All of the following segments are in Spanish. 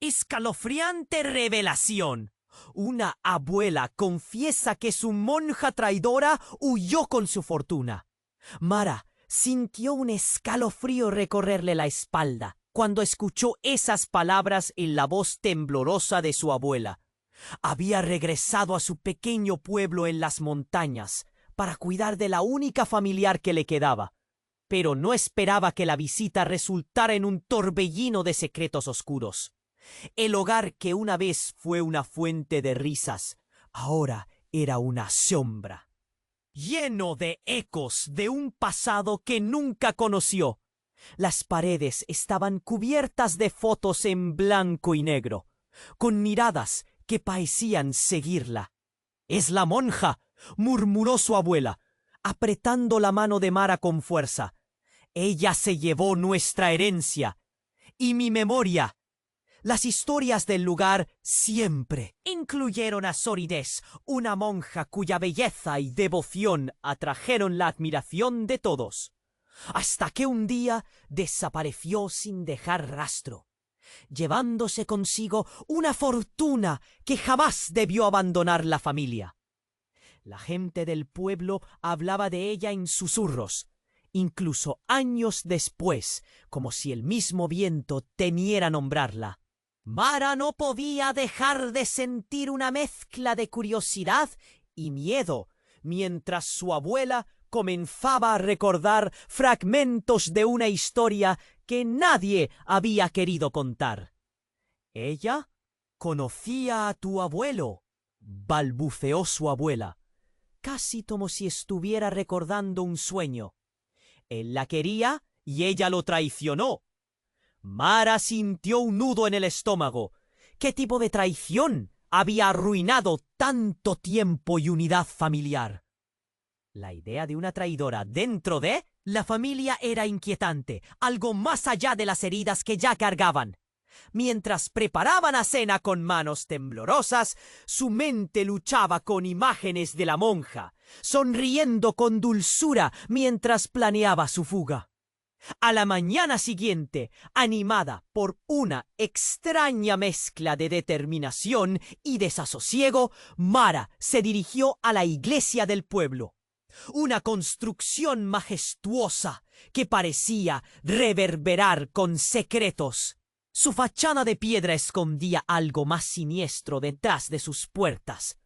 Escalofriante revelación. Una abuela confiesa que su monja traidora huyó con su fortuna. Mara sintió un escalofrío recorrerle la espalda cuando escuchó esas palabras en la voz temblorosa de su abuela. Había regresado a su pequeño pueblo en las montañas para cuidar de la única familiar que le quedaba, pero no esperaba que la visita resultara en un torbellino de secretos oscuros. El hogar que una vez fue una fuente de risas, ahora era una sombra, lleno de ecos de un pasado que nunca conoció. Las paredes estaban cubiertas de fotos en blanco y negro, con miradas que parecían seguirla. «Es la monja», murmuró su abuela, apretando la mano de Mara con fuerza. «Ella se llevó nuestra herencia y mi memoria». Las historias del lugar siempre incluyeron a Sorides, una monja cuya belleza y devoción atrajeron la admiración de todos, hasta que un día desapareció sin dejar rastro, llevándose consigo una fortuna que jamás debió abandonar la familia. La gente del pueblo hablaba de ella en susurros, incluso años después, como si el mismo viento temiera nombrarla. Mara no podía dejar de sentir una mezcla de curiosidad y miedo, mientras su abuela comenzaba a recordar fragmentos de una historia que nadie había querido contar. «¿Ella conocía a tu abuelo?», balbuceó su abuela, casi como si estuviera recordando un sueño. «Él la quería y ella lo traicionó». Mara sintió un nudo en el estómago. ¿Qué tipo de traición había arruinado tanto tiempo y unidad familiar? La idea de una traidora dentro de la familia era inquietante, algo más allá de las heridas que ya cargaban. Mientras preparaban la cena con manos temblorosas, su mente luchaba con imágenes de la monja, sonriendo con dulzura mientras planeaba su fuga. A la mañana siguiente, animada por una extraña mezcla de determinación y desasosiego, Mara se dirigió a la iglesia del pueblo. Una construcción majestuosa que parecía reverberar con secretos. Su fachada de piedra escondía algo más siniestro detrás de sus puertas.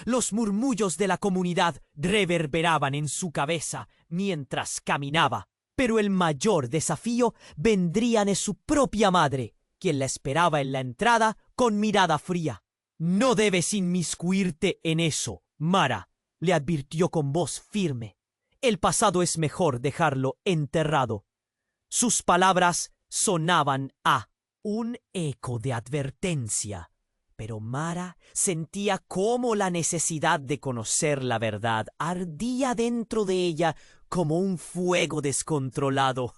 Los murmullos de la comunidad reverberaban en su cabeza mientras caminaba. Pero el mayor desafío vendría de su propia madre, quien la esperaba en la entrada con mirada fría. «No debes inmiscuirte en eso, Mara», le advirtió con voz firme. «El pasado es mejor dejarlo enterrado». Sus palabras sonaban a un eco de advertencia, pero Mara sentía cómo la necesidad de conocer la verdad ardía dentro de ella como un fuego descontrolado.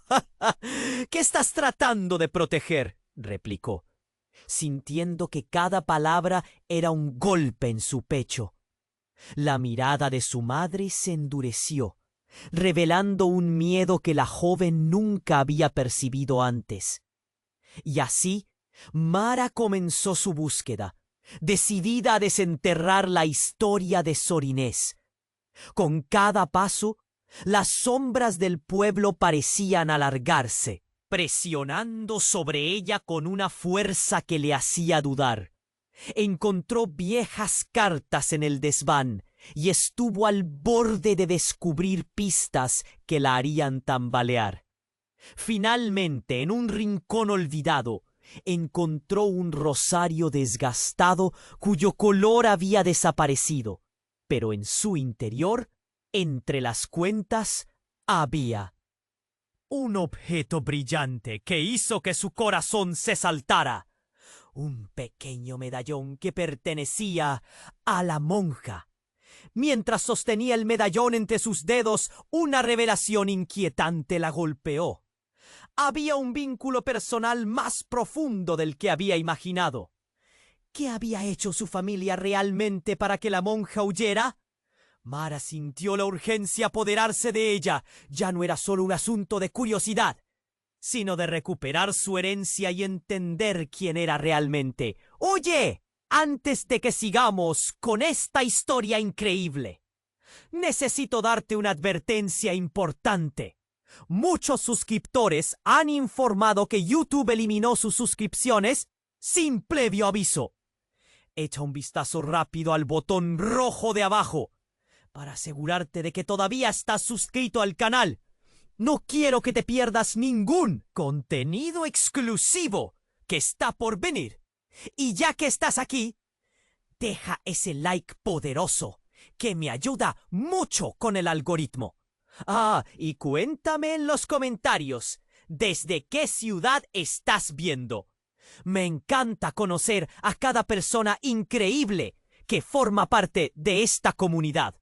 «¿Qué estás tratando de proteger?», replicó, sintiendo que cada palabra era un golpe en su pecho. La mirada de su madre se endureció, revelando un miedo que la joven nunca había percibido antes. Y así, Mara comenzó su búsqueda, decidida a desenterrar la historia de Sor Inés. Con cada paso, las sombras del pueblo parecían alargarse, presionando sobre ella con una fuerza que le hacía dudar. Encontró viejas cartas en el desván y estuvo al borde de descubrir pistas que la harían tambalear. Finalmente, en un rincón olvidado, encontró un rosario desgastado cuyo color había desaparecido, pero en su interior, entre las cuentas, había un objeto brillante que hizo que su corazón se saltara. Un pequeño medallón que pertenecía a la monja. Mientras sostenía el medallón entre sus dedos, una revelación inquietante la golpeó. Había un vínculo personal más profundo del que había imaginado. ¿Qué había hecho su familia realmente para que la monja huyera? Mara sintió la urgencia apoderarse de ella. Ya no era solo un asunto de curiosidad. sino de recuperar su herencia y entender quién era realmente. Oye, antes de que sigamos con esta historia increíble, necesito darte una advertencia importante. Muchos suscriptores han informado que YouTube eliminó sus suscripciones sin previo aviso. Echa un vistazo rápido al botón rojo de abajo para asegurarte de que todavía estás suscrito al canal. No quiero que te pierdas ningún contenido exclusivo que está por venir. Y ya que estás aquí, deja ese like poderoso que me ayuda mucho con el algoritmo. Y cuéntame en los comentarios desde qué ciudad estás viendo. Me encanta conocer a cada persona increíble que forma parte de esta comunidad.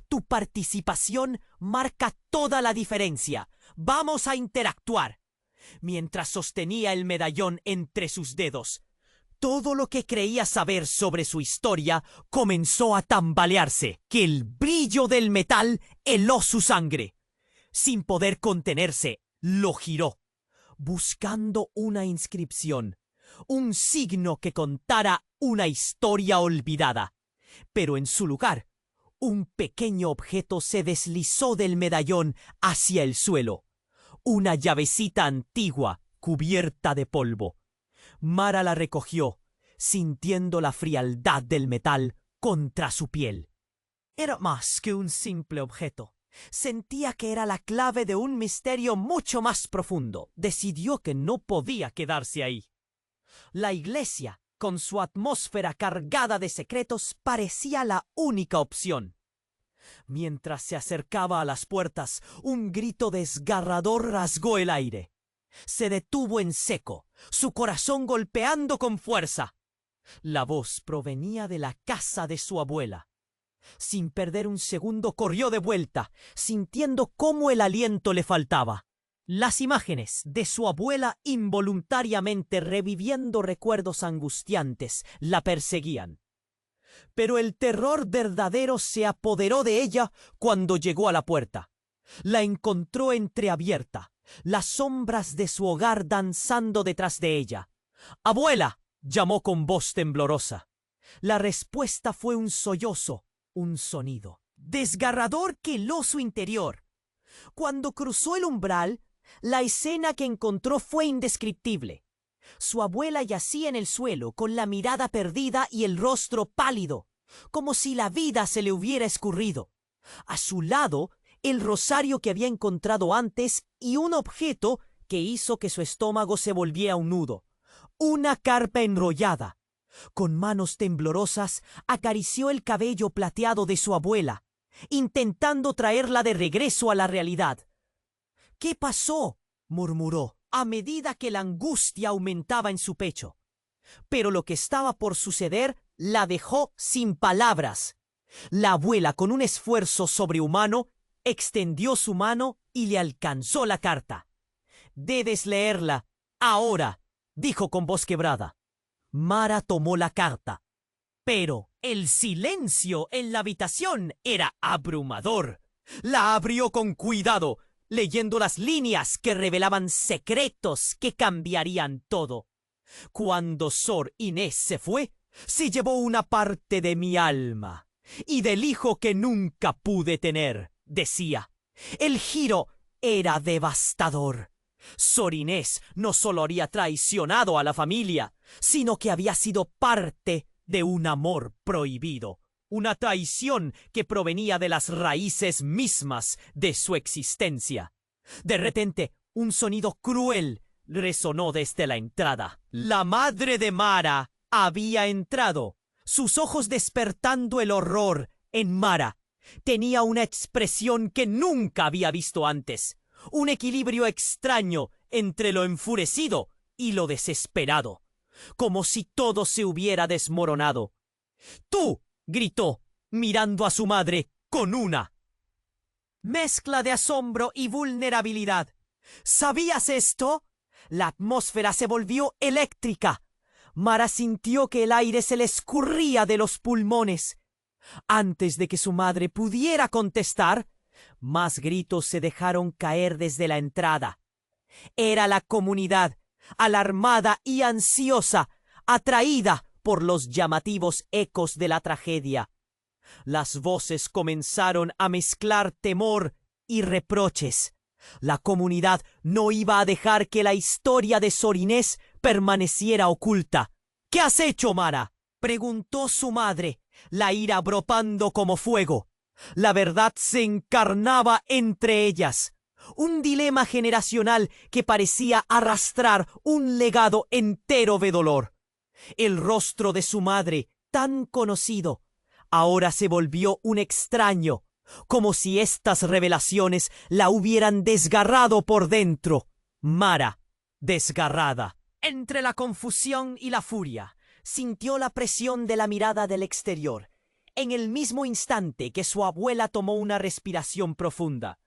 Tu participación marca toda la diferencia. Vamos a interactuar. Mientras sostenía el medallón entre sus dedos, todo lo que creía saber sobre su historia comenzó a tambalearse, que el brillo del metal heló su sangre. Sin poder contenerse, lo giró, buscando una inscripción, un signo que contara una historia olvidada. Pero en su lugar, un pequeño objeto se deslizó del medallón hacia el suelo. Una llavecita antigua cubierta de polvo. Mara la recogió, sintiendo la frialdad del metal contra su piel. Era más que un simple objeto. Sentía que era la clave de un misterio mucho más profundo. Decidió que no podía quedarse ahí. La iglesia, con su atmósfera cargada de secretos, parecía la única opción. Mientras se acercaba a las puertas, un grito desgarrador rasgó el aire. Se detuvo en seco, su corazón golpeando con fuerza. La voz provenía de la casa de su abuela. Sin perder un segundo corrió de vuelta, sintiendo cómo el aliento le faltaba. Las imágenes de su abuela involuntariamente reviviendo recuerdos angustiantes la perseguían. Pero el terror verdadero se apoderó de ella cuando llegó a la puerta. La encontró entreabierta, las sombras de su hogar danzando detrás de ella. «¡Abuela!», llamó con voz temblorosa. La respuesta fue un sollozo, un sonido desgarrador que heló su interior. Cuando cruzó el umbral, la escena que encontró fue indescriptible. Su abuela yacía en el suelo, con la mirada perdida y el rostro pálido, como si la vida se le hubiera escurrido. A su lado, el rosario que había encontrado antes y un objeto que hizo que su estómago se volviera un nudo. Una carpa enrollada. Con manos temblorosas acarició el cabello plateado de su abuela, intentando traerla de regreso a la realidad. «¿Qué pasó?», murmuró, a medida que la angustia aumentaba en su pecho. Pero lo que estaba por suceder la dejó sin palabras. La abuela, con un esfuerzo sobrehumano, extendió su mano y le alcanzó la carta. «Debes leerla, ahora», dijo con voz quebrada. Mara tomó la carta. Pero el silencio en la habitación era abrumador. La abrió con cuidado, leyendo las líneas que revelaban secretos que cambiarían todo. «Cuando Sor Inés se fue, se llevó una parte de mi alma y del hijo que nunca pude tener», decía. El giro era devastador. Sor Inés no solo había traicionado a la familia, sino que había sido parte de un amor prohibido. Una traición que provenía de las raíces mismas de su existencia. De repente, un sonido cruel resonó desde la entrada. La madre de Mara había entrado, sus ojos despertando el horror en Mara. Tenía una expresión que nunca había visto antes, un equilibrio extraño entre lo enfurecido y lo desesperado, como si todo se hubiera desmoronado. «¡Tú!», gritó, mirando a su madre con una mezcla de asombro y vulnerabilidad. «¿Sabías esto?». La atmósfera se volvió eléctrica. Mara sintió que el aire se le escurría de los pulmones. Antes de que su madre pudiera contestar, más gritos se dejaron caer desde la entrada. Era la comunidad, alarmada y ansiosa, atraída por los llamativos ecos de la tragedia. Las voces comenzaron a mezclar temor y reproches. La comunidad no iba a dejar que la historia de Sor Inés permaneciera oculta. —¿Qué has hecho, Mara? —preguntó su madre, la ira brotando como fuego. La verdad se encarnaba entre ellas. Un dilema generacional que parecía arrastrar un legado entero de dolor. El rostro de su madre, tan conocido, ahora se volvió un extraño, como si estas revelaciones la hubieran desgarrado por dentro. Mara, desgarrada. Entre la confusión y la furia, sintió la presión de la mirada del exterior, en el mismo instante que su abuela tomó una respiración profunda.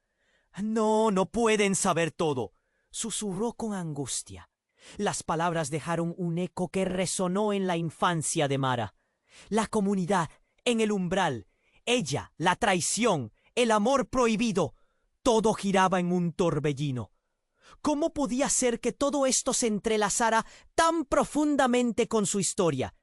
—No, no pueden saber todo —susurró con angustia. Las palabras dejaron un eco que resonó en la infancia de Mara. La comunidad, en el umbral, ella, la traición, el amor prohibido, todo giraba en un torbellino. ¿Cómo podía ser que todo esto se entrelazara tan profundamente con su historia?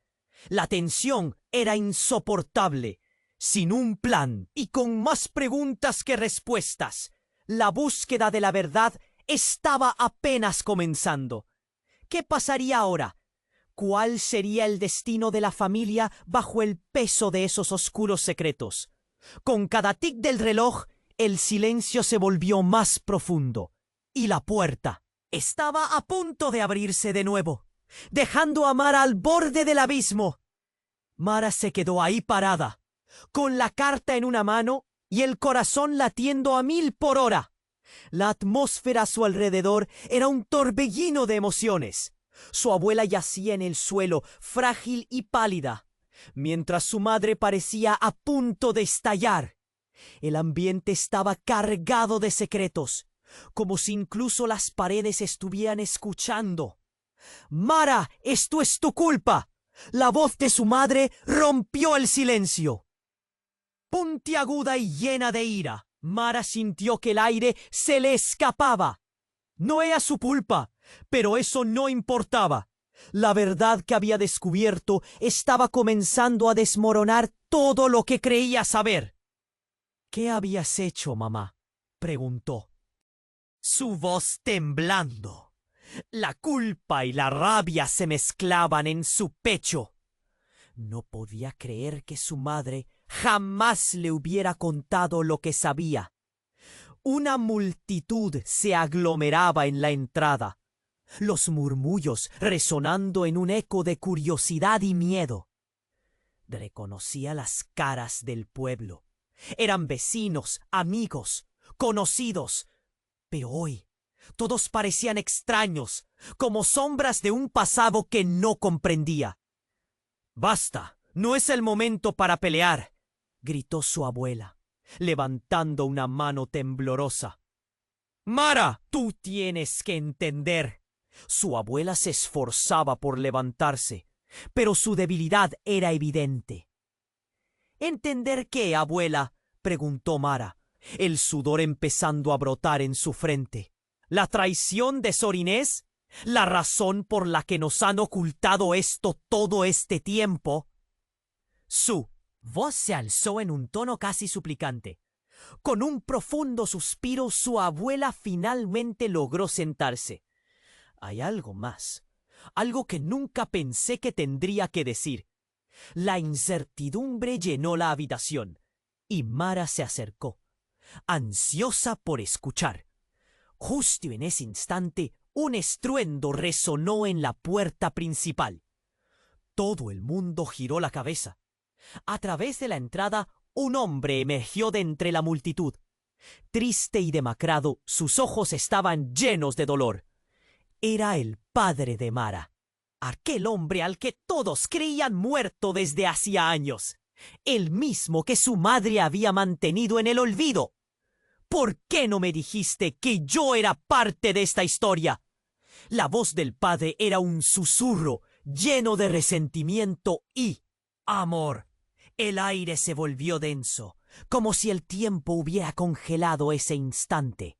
La tensión era insoportable. Sin un plan y con más preguntas que respuestas, la búsqueda de la verdad estaba apenas comenzando. ¿Qué pasaría ahora? ¿Cuál sería el destino de la familia bajo el peso de esos oscuros secretos? Con cada tic del reloj, el silencio se volvió más profundo. Y la puerta estaba a punto de abrirse de nuevo, dejando a Mara al borde del abismo. Mara se quedó ahí parada, con la carta en una mano y el corazón latiendo a 1000 por hora. La atmósfera a su alrededor era un torbellino de emociones. Su abuela yacía en el suelo, frágil y pálida, mientras su madre parecía a punto de estallar. El ambiente estaba cargado de secretos, como si incluso las paredes estuvieran escuchando. —Mara, esto es tu culpa. La voz de su madre rompió el silencio. Puntiaguda y llena de ira, Mara sintió que el aire se le escapaba. No era su culpa, pero eso no importaba. La verdad que había descubierto estaba comenzando a desmoronar todo lo que creía saber. —¿Qué habías hecho, mamá? —preguntó. Su voz temblando. La culpa y la rabia se mezclaban en su pecho. No podía creer que su madre jamás le hubiera contado lo que sabía. Una multitud se aglomeraba en la entrada, los murmullos resonando en un eco de curiosidad y miedo. Reconocía las caras del pueblo. Eran vecinos, amigos, conocidos, pero hoy todos parecían extraños, como sombras de un pasado que no comprendía. —Basta, no es el momento para pelear —gritó su abuela, levantando una mano temblorosa. —Mara, tú tienes que entender. Su abuela se esforzaba por levantarse, pero su debilidad era evidente. —¿Entender qué, abuela? —preguntó Mara, el sudor empezando a brotar en su frente. ¿La traición de Sor Inés? ¿La razón por la que nos han ocultado esto todo este tiempo? Su voz se alzó en un tono casi suplicante. Con un profundo suspiro, su abuela finalmente logró sentarse. Hay algo más, algo que nunca pensé que tendría que decir. La incertidumbre llenó la habitación, y Mara se acercó, ansiosa por escuchar. Justo en ese instante, un estruendo resonó en la puerta principal. Todo el mundo giró la cabeza. A través de la entrada, un hombre emergió de entre la multitud. Triste y demacrado, sus ojos estaban llenos de dolor. Era el padre de Mara, aquel hombre al que todos creían muerto desde hacía años, el mismo que su madre había mantenido en el olvido. ¿Por qué no me dijiste que yo era parte de esta historia? La voz del padre era un susurro lleno de resentimiento y amor. El aire se volvió denso, como si el tiempo hubiera congelado ese instante.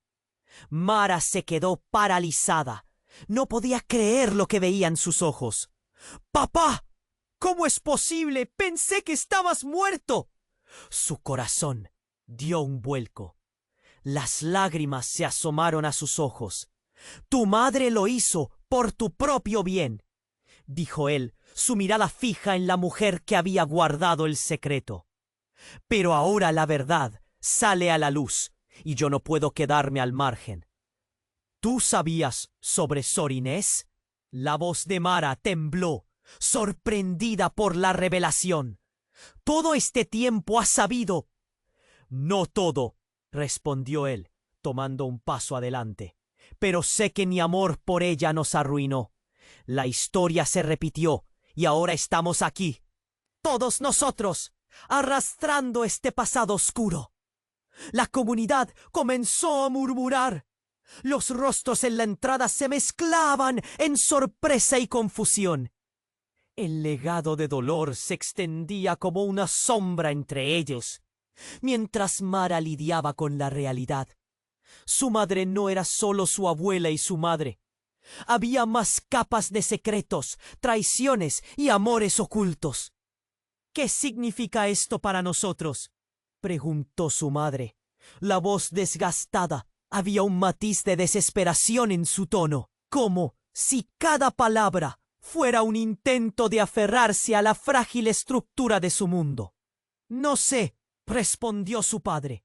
Mara se quedó paralizada. No podía creer lo que veían sus ojos. ¡Papá! ¿Cómo es posible? Pensé que estabas muerto. Su corazón dio un vuelco. Las lágrimas se asomaron a sus ojos. Tu madre lo hizo por tu propio bien, dijo él, su mirada fija en la mujer que había guardado el secreto. Pero ahora la verdad sale a la luz y yo no puedo quedarme al margen. ¿Tú sabías sobre Sor Inés? La voz de Mara tembló, sorprendida por la revelación. ¿Todo este tiempo has sabido? No todo, respondió él, tomando un paso adelante. Pero sé que mi amor por ella nos arruinó. La historia se repitió y ahora estamos aquí, todos nosotros, arrastrando este pasado oscuro. La comunidad comenzó a murmurar. Los rostros en la entrada se mezclaban en sorpresa y confusión. El legado de dolor se extendía como una sombra entre ellos, mientras Mara lidiaba con la realidad. Su madre no era solo su abuela y su madre. Había más capas de secretos, traiciones y amores ocultos. ¿Qué significa esto para nosotros?, preguntó su madre. La voz desgastada. Había un matiz de desesperación en su tono, como si cada palabra fuera un intento de aferrarse a la frágil estructura de su mundo. No sé, respondió su padre.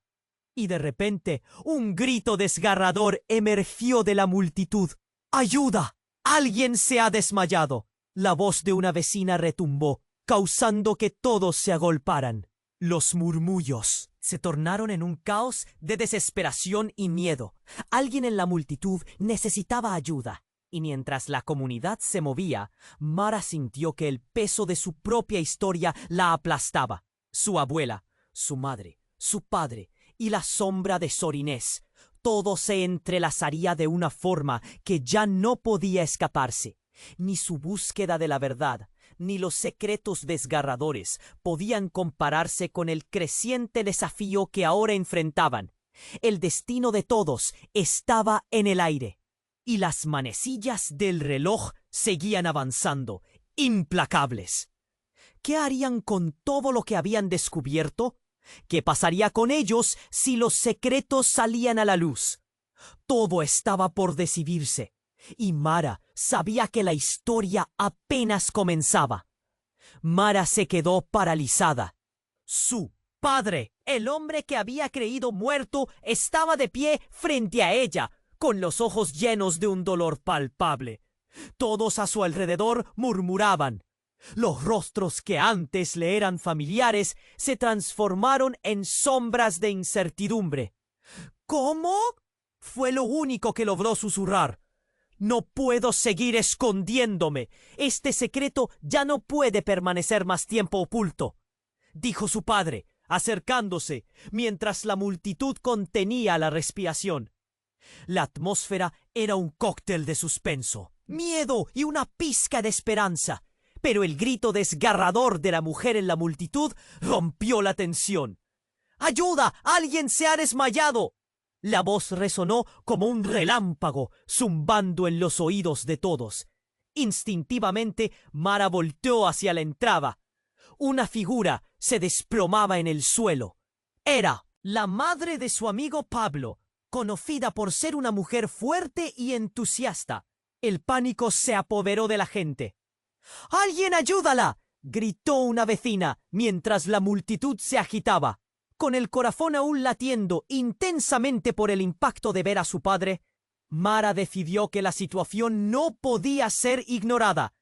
Y de repente un grito desgarrador emergió de la multitud. ¡Ayuda! ¡Alguien se ha desmayado! La voz de una vecina retumbó, causando que todos se agolparan. Los murmullos se tornaron en un caos de desesperación y miedo. Alguien en la multitud necesitaba ayuda, y mientras la comunidad se movía, Mara sintió que el peso de su propia historia la aplastaba. Su abuela, su madre, su padre y la sombra de Sor Inés. Todo se entrelazaría de una forma que ya no podía escaparse. Ni su búsqueda de la verdad, ni los secretos desgarradores podían compararse con el creciente desafío que ahora enfrentaban. El destino de todos estaba en el aire, y las manecillas del reloj seguían avanzando, implacables. ¿Qué harían con todo lo que habían descubierto? ¿Qué pasaría con ellos si los secretos salían a la luz? Todo estaba por decidirse, y Mara sabía que la historia apenas comenzaba. Mara se quedó paralizada. Su padre, el hombre que había creído muerto, estaba de pie frente a ella, con los ojos llenos de un dolor palpable. Todos a su alrededor murmuraban. Los rostros que antes le eran familiares se transformaron en sombras de incertidumbre. ¿Cómo? Fue lo único que logró susurrar. No puedo seguir escondiéndome. Este secreto ya no puede permanecer más tiempo oculto, dijo su padre, acercándose, mientras la multitud contenía la respiración. La atmósfera era un cóctel de suspenso, miedo y una pizca de esperanza. Pero el grito desgarrador de la mujer en la multitud rompió la tensión. ¡Ayuda! ¡Alguien se ha desmayado! La voz resonó como un relámpago, zumbando en los oídos de todos. Instintivamente, Mara volteó hacia la entrada. Una figura se desplomaba en el suelo. Era la madre de su amigo Pablo, conocida por ser una mujer fuerte y entusiasta. El pánico se apoderó de la gente. ¡Alguien ayúdala!, gritó una vecina, mientras la multitud se agitaba. Con el corazón aún latiendo intensamente por el impacto de ver a su padre, Mara decidió que la situación no podía ser ignorada.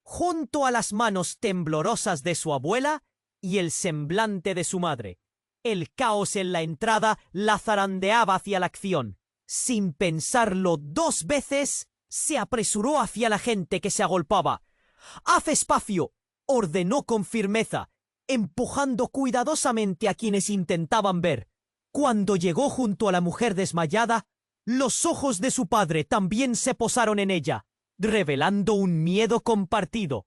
Junto a las manos temblorosas de su abuela y el semblante de su madre, el caos en la entrada la zarandeaba hacia la acción. Sin pensarlo dos veces, se apresuró hacia la gente que se agolpaba. «¡Haz espacio!», ordenó con firmeza, empujando cuidadosamente a quienes intentaban ver. Cuando llegó junto a la mujer desmayada, los ojos de su padre también se posaron en ella, revelando un miedo compartido.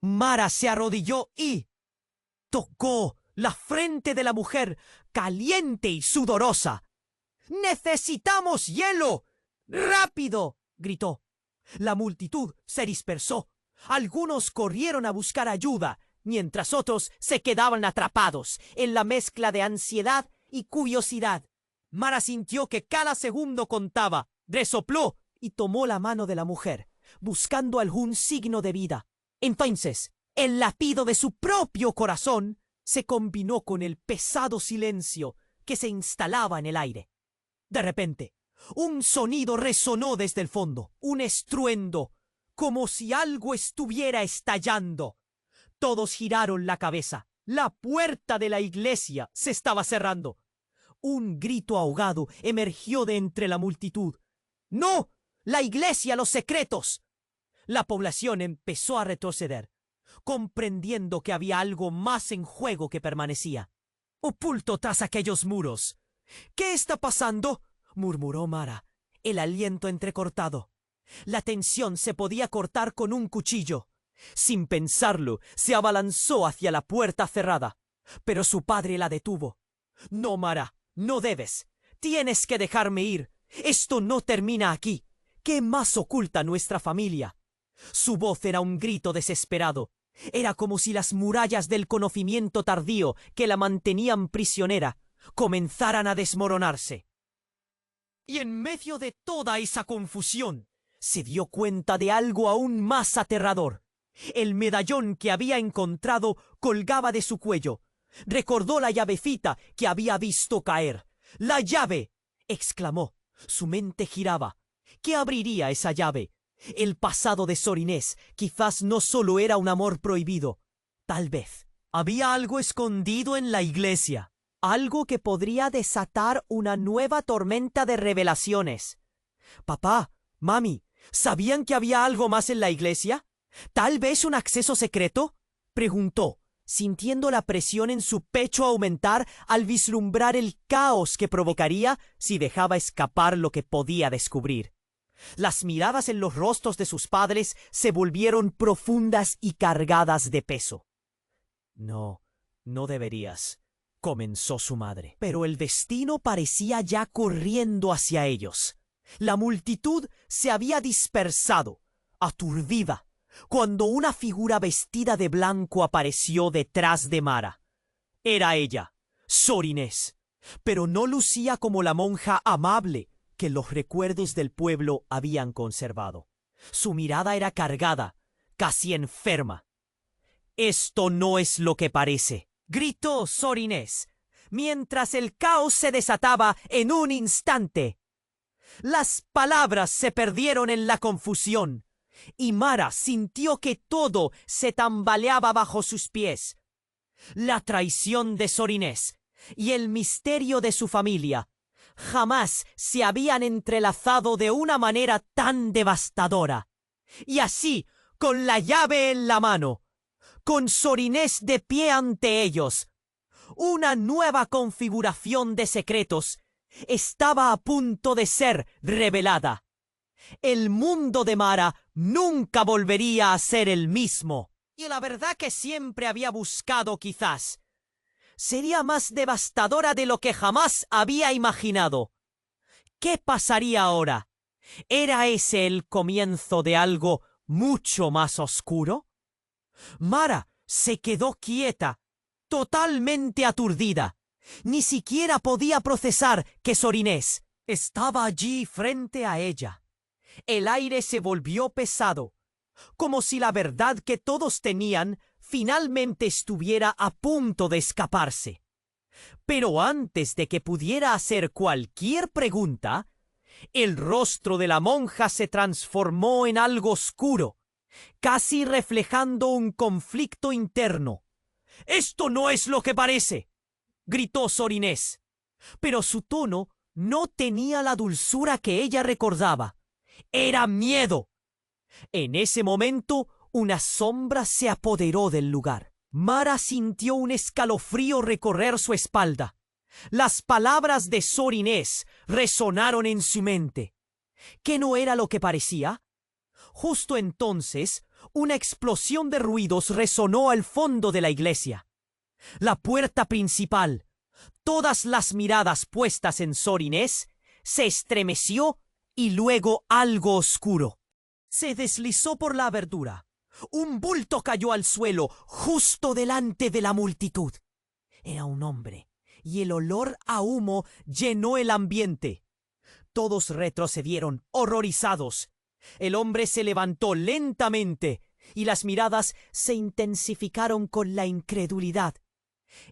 Mara se arrodilló y tocó la frente de la mujer, caliente y sudorosa. ¡Necesitamos hielo! ¡Rápido!, gritó. La multitud se dispersó. Algunos corrieron a buscar ayuda, mientras otros se quedaban atrapados en la mezcla de ansiedad y curiosidad. Mara sintió que cada segundo contaba, resopló y tomó la mano de la mujer, buscando algún signo de vida. Entonces, el latido de su propio corazón se combinó con el pesado silencio que se instalaba en el aire. De repente, un sonido resonó desde el fondo, un estruendo, como si algo estuviera estallando. Todos giraron la cabeza. La puerta de la iglesia se estaba cerrando. Un grito ahogado emergió de entre la multitud. ¡No! ¡La iglesia, los secretos! La población empezó a retroceder, comprendiendo que había algo más en juego que permanecía, oculto tras aquellos muros. ¿Qué está pasando?, murmuró Mara, el aliento entrecortado. La tensión se podía cortar con un cuchillo. Sin pensarlo, se abalanzó hacia la puerta cerrada, pero su padre la detuvo. «No, Mara, no debes. Tienes que dejarme ir. Esto no termina aquí. ¿Qué más oculta nuestra familia?». Su voz era un grito desesperado. Era como si las murallas del conocimiento tardío que la mantenían prisionera comenzaran a desmoronarse. Y en medio de toda esa confusión, se dio cuenta de algo aún más aterrador. El medallón que había encontrado colgaba de su cuello. Recordó la llavecita que había visto caer. ¡La llave!, exclamó. Su mente giraba. ¿Qué abriría esa llave? El pasado de Sor Inés quizás no solo era un amor prohibido. Tal vez había algo escondido en la iglesia. Algo que podría desatar una nueva tormenta de revelaciones. Papá, mami, ¿sabían que había algo más en la iglesia? ¿Tal vez un acceso secreto?, preguntó, sintiendo la presión en su pecho aumentar al vislumbrar el caos que provocaría si dejaba escapar lo que podía descubrir. Las miradas en los rostros de sus padres se volvieron profundas y cargadas de peso. «No, no deberías», comenzó su madre. Pero el destino parecía ya corriendo hacia ellos. La multitud se había dispersado, aturdida, cuando una figura vestida de blanco apareció detrás de Mara. Era ella, Sor Inés, pero no lucía como la monja amable que los recuerdos del pueblo habían conservado. Su mirada era cargada, casi enferma. «Esto no es lo que parece», gritó Sor Inés, mientras el caos se desataba en un instante. Las palabras se perdieron en la confusión, y Mara sintió que todo se tambaleaba bajo sus pies. La traición de Sor Inés y el misterio de su familia jamás se habían entrelazado de una manera tan devastadora. Y así, con la llave en la mano, con Sor Inés de pie ante ellos, una nueva configuración de secretos estaba a punto de ser revelada. El mundo de Mara nunca volvería a ser el mismo. Y la verdad que siempre había buscado, quizás, sería más devastadora de lo que jamás había imaginado. ¿Qué pasaría ahora? ¿Era ese el comienzo de algo mucho más oscuro? Mara se quedó quieta, totalmente aturdida. Ni siquiera podía procesar que Sor Inés estaba allí frente a ella. El aire se volvió pesado, como si la verdad que todos tenían finalmente estuviera a punto de escaparse. Pero antes de que pudiera hacer cualquier pregunta, el rostro de la monja se transformó en algo oscuro, casi reflejando un conflicto interno. «¡Esto no es lo que parece!», gritó Sor Inés. Pero su tono no tenía la dulzura que ella recordaba. Era miedo. En ese momento, una sombra se apoderó del lugar. Mara sintió un escalofrío recorrer su espalda. Las palabras de Sor Inés resonaron en su mente. ¿Qué no era lo que parecía? Justo entonces, una explosión de ruidos resonó al fondo de la iglesia. La puerta principal, todas las miradas puestas en Sor Inés, se estremeció y luego algo oscuro se deslizó por la abertura. Un bulto cayó al suelo justo delante de la multitud. Era un hombre, y el olor a humo llenó el ambiente. Todos retrocedieron, horrorizados. El hombre se levantó lentamente, y las miradas se intensificaron con la incredulidad.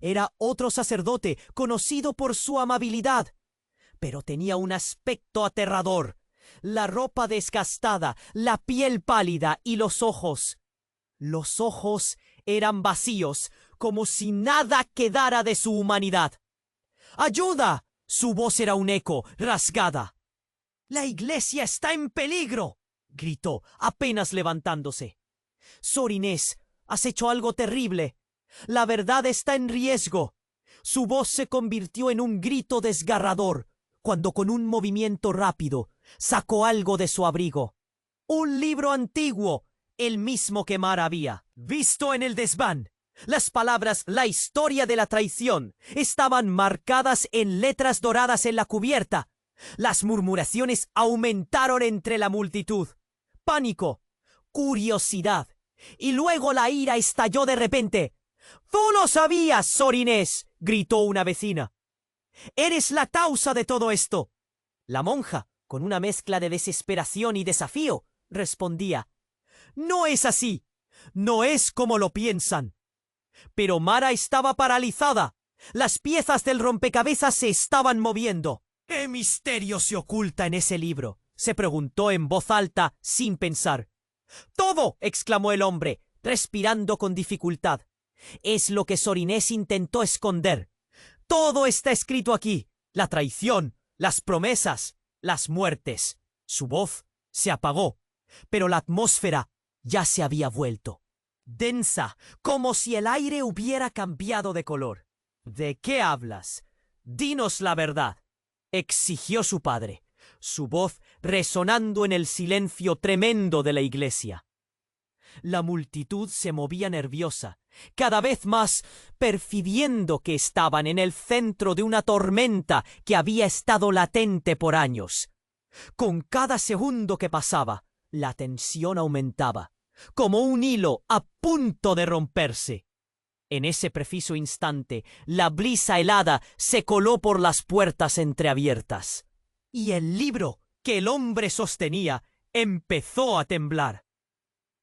Era otro sacerdote, conocido por su amabilidad, pero tenía un aspecto aterrador. La ropa desgastada, la piel pálida y los ojos. Los ojos eran vacíos, como si nada quedara de su humanidad. ¡Ayuda! Su voz era un eco, rasgada. «¡La iglesia está en peligro!», gritó, apenas levantándose. «Sor Inés, has hecho algo terrible. La verdad está en riesgo». Su voz se convirtió en un grito desgarrador, cuando con un movimiento rápido sacó algo de su abrigo. Un libro antiguo, el mismo que Mara había visto en el desván. Las palabras «La historia de la traición» estaban marcadas en letras doradas en la cubierta. Las murmuraciones aumentaron entre la multitud. Pánico, curiosidad, y luego la ira estalló de repente. «¡Tú lo sabías, Sor Inés!», gritó una vecina. «Eres la causa de todo esto». La monja, con una mezcla de desesperación y desafío, respondía: «No es así. No es como lo piensan». Pero Mara estaba paralizada. Las piezas del rompecabezas se estaban moviendo. «¿Qué misterio se oculta en ese libro?», se preguntó en voz alta, sin pensar. «¡Todo!», exclamó el hombre, respirando con dificultad. «Es lo que Sor Inés intentó esconder. Todo está escrito aquí: la traición, las promesas, las muertes». Su voz se apagó, pero la atmósfera ya se había vuelto densa, como si el aire hubiera cambiado de color. «¿De qué hablas? Dinos la verdad», exigió su padre, su voz resonando en el silencio tremendo de la iglesia. La multitud se movía nerviosa, cada vez más, percibiendo que estaban en el centro de una tormenta que había estado latente por años. Con cada segundo que pasaba, la tensión aumentaba, como un hilo a punto de romperse. En ese preciso instante, la brisa helada se coló por las puertas entreabiertas, y el libro que el hombre sostenía empezó a temblar.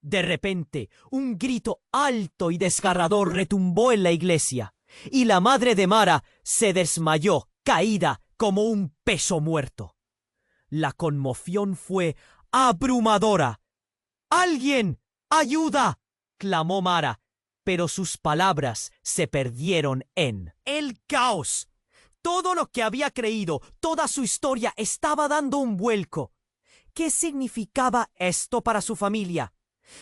De repente, un grito alto y desgarrador retumbó en la iglesia, y la madre de Mara se desmayó, caída como un peso muerto. La conmoción fue abrumadora. «¡Alguien! ¡Ayuda!», clamó Mara, pero sus palabras se perdieron en el caos. Todo lo que había creído, toda su historia estaba dando un vuelco. ¿Qué significaba esto para su familia?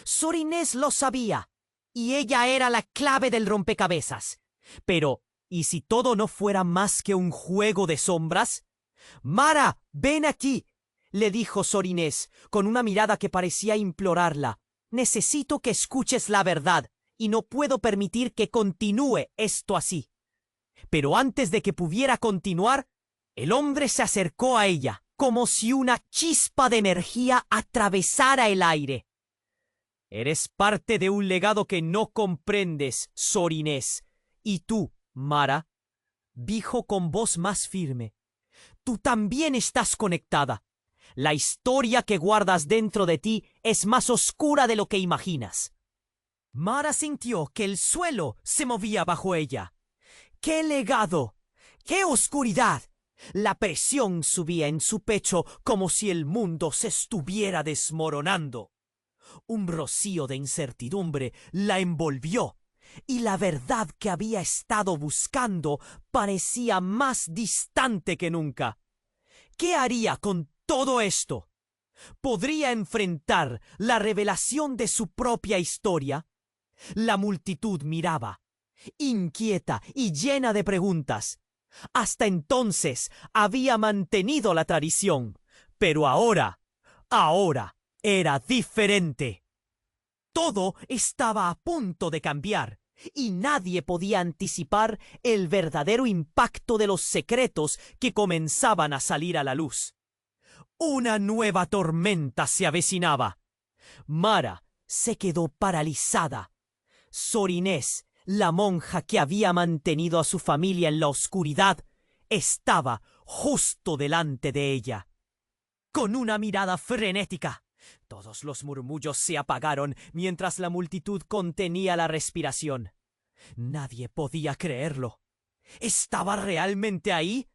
Sor Inés lo sabía, y ella era la clave del rompecabezas. Pero, ¿y si todo no fuera más que un juego de sombras? «Mara, ven aquí», le dijo Sor Inés, con una mirada que parecía implorarla. «Necesito que escuches la verdad, y no puedo permitir que continúe esto así». Pero antes de que pudiera continuar, el hombre se acercó a ella, como si una chispa de energía atravesara el aire. «Eres parte de un legado que no comprendes, Sor Inés. Y tú, Mara», dijo con voz más firme, «tú también estás conectada. La historia que guardas dentro de ti es más oscura de lo que imaginas». Mara sintió que el suelo se movía bajo ella. ¡Qué legado! ¡Qué oscuridad! La presión subía en su pecho como si el mundo se estuviera desmoronando. Un rocío de incertidumbre la envolvió, y la verdad que había estado buscando parecía más distante que nunca. ¿Qué haría con todo esto? ¿Podría enfrentar la revelación de su propia historia? La multitud miraba, inquieta y llena de preguntas. Hasta entonces había mantenido la tradición, pero ahora era diferente. Todo estaba a punto de cambiar. y nadie podía anticipar el verdadero impacto de los secretos que comenzaban a salir a la luz. Una nueva tormenta se avecinaba. Mara se quedó paralizada. Sor Inés, la monja que había mantenido a su familia en la oscuridad, estaba justo delante de ella. Con una mirada frenética, todos los murmullos se apagaron mientras la multitud contenía la respiración. Nadie podía creerlo. ¿Estaba realmente ahí?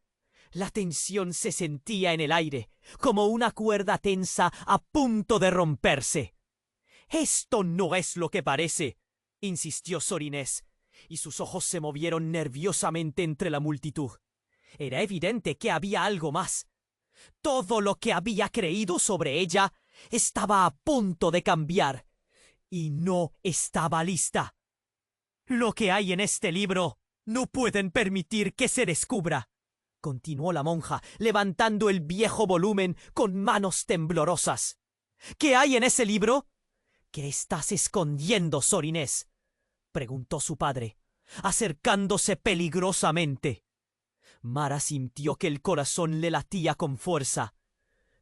La tensión se sentía en el aire, como una cuerda tensa a punto de romperse. «Esto no es lo que parece», insistió Sor Inés, y sus ojos se movieron nerviosamente entre la multitud. Era evidente que había algo más. Todo lo que había creído sobre ella estaba a punto de cambiar, y no estaba lista. «Lo que hay en este libro no pueden permitir que se descubra», continuó la monja, levantando el viejo volumen con manos temblorosas. «¿Qué hay en ese libro?» «¿Qué estás escondiendo, Sor Inés?», preguntó su padre, acercándose peligrosamente. Mara sintió que el corazón le latía con fuerza.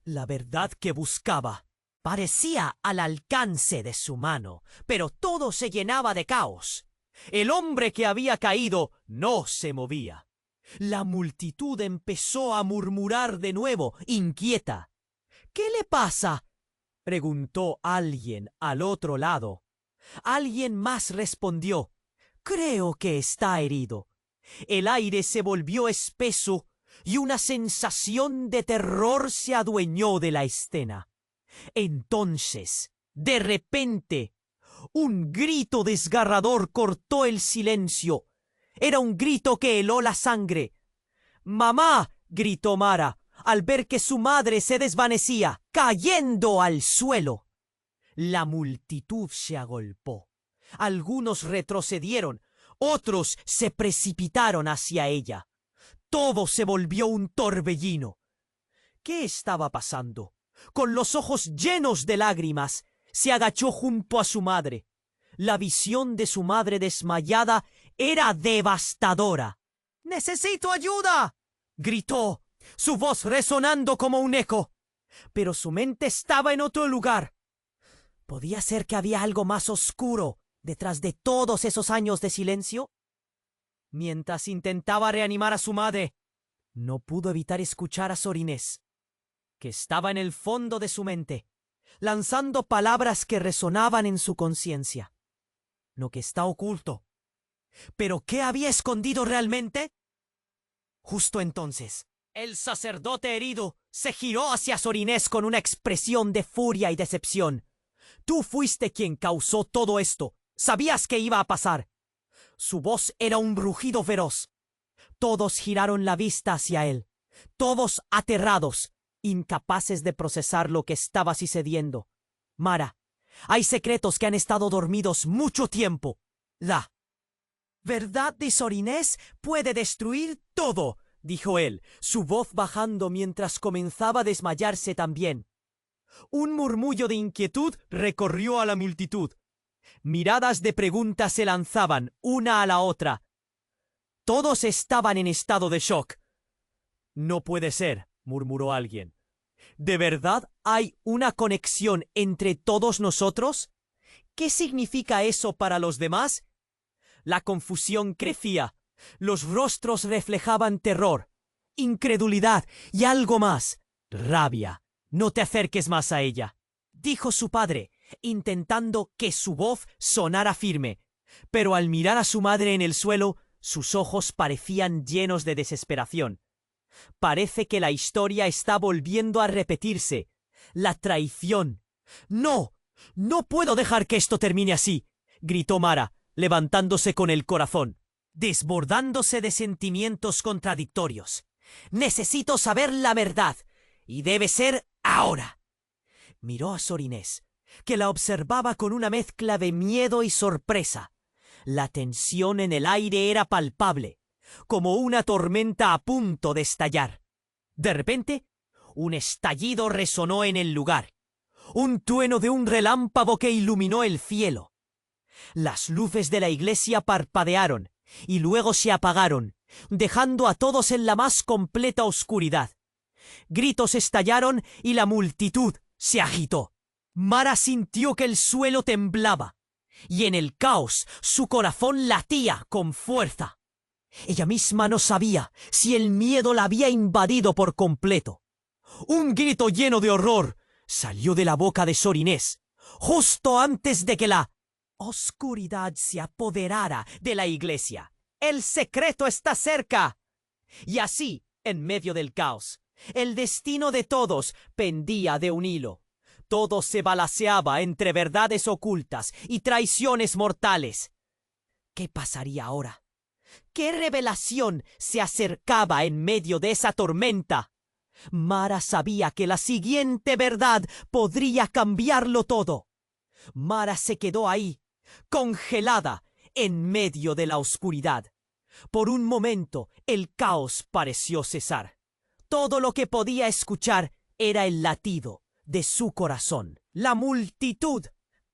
La verdad que buscaba parecía al alcance de su mano, pero todo se llenaba de caos. El hombre que había caído no se movía. La multitud empezó a murmurar de nuevo, inquieta. «¿Qué le pasa?», preguntó alguien al otro lado. Alguien más respondió: «Creo que está herido». El aire se volvió espeso y una sensación de terror se adueñó de la escena. Entonces, de repente, un grito desgarrador cortó el silencio. Era un grito que heló la sangre. «¡Mamá!», gritó Mara, al ver que su madre se desvanecía, cayendo al suelo. La multitud se agolpó. Algunos retrocedieron, otros se precipitaron hacia ella. Todo se volvió un torbellino. ¿Qué estaba pasando? Con los ojos llenos de lágrimas, se agachó junto a su madre. La visión de su madre desmayada era devastadora. «¡Necesito ayuda!», gritó, su voz resonando como un eco. Pero su mente estaba en otro lugar. ¿Podía ser que había algo más oscuro detrás de todos esos años de silencio? Mientras intentaba reanimar a su madre, no pudo evitar escuchar a Sor Inés, que estaba en el fondo de su mente, lanzando palabras que resonaban en su conciencia. Lo que está oculto. ¿Pero qué había escondido realmente? Justo entonces, el sacerdote herido se giró hacia Sor Inés con una expresión de furia y decepción. «Tú fuiste quien causó todo esto. Sabías que iba a pasar». Su voz era un rugido feroz. Todos giraron la vista hacia él, todos aterrados, incapaces de procesar lo que estaba sucediendo. «Mara, hay secretos que han estado dormidos mucho tiempo. La verdad de Sor Inés puede destruir todo», dijo él, su voz bajando mientras comenzaba a desmayarse también. Un murmullo de inquietud recorrió a la multitud. Miradas de preguntas se lanzaban una a la otra. Todos estaban en estado de shock. «No puede ser», murmuró alguien. «¿De verdad hay una conexión entre todos nosotros? ¿Qué significa eso para los demás?» La confusión crecía. Los rostros reflejaban terror, incredulidad y algo más, rabia. «No te acerques más a ella», dijo su padre, intentando que su voz sonara firme. Pero al mirar a su madre en el suelo, sus ojos parecían llenos de desesperación. Parece que la historia está volviendo a repetirse. La traición. «No, no puedo dejar que esto termine así», gritó Mara, levantándose con el corazón, desbordándose de sentimientos contradictorios. «Necesito saber la verdad, y debe ser ahora». Miró a Sor Inés, que la observaba con una mezcla de miedo y sorpresa. La tensión en el aire era palpable, como una tormenta a punto de estallar. De repente, un estallido resonó en el lugar, un trueno de un relámpago que iluminó el cielo. Las luces de la iglesia parpadearon y luego se apagaron, dejando a todos en la más completa oscuridad. Gritos estallaron y la multitud se agitó. Mara sintió que el suelo temblaba y en el caos su corazón latía con fuerza. Ella misma no sabía si el miedo la había invadido por completo. Un grito lleno de horror salió de la boca de Sor Inés, justo antes de que la oscuridad se apoderara de la iglesia. ¡El secreto está cerca! Y así, en medio del caos, el destino de todos pendía de un hilo. Todo se balanceaba entre verdades ocultas y traiciones mortales. ¿Qué pasaría ahora? ¿Qué revelación se acercaba en medio de esa tormenta? Mara sabía que la siguiente verdad podría cambiarlo todo. Mara se quedó ahí, congelada, en medio de la oscuridad. Por un momento, el caos pareció cesar. Todo lo que podía escuchar era el latido de su corazón. La multitud,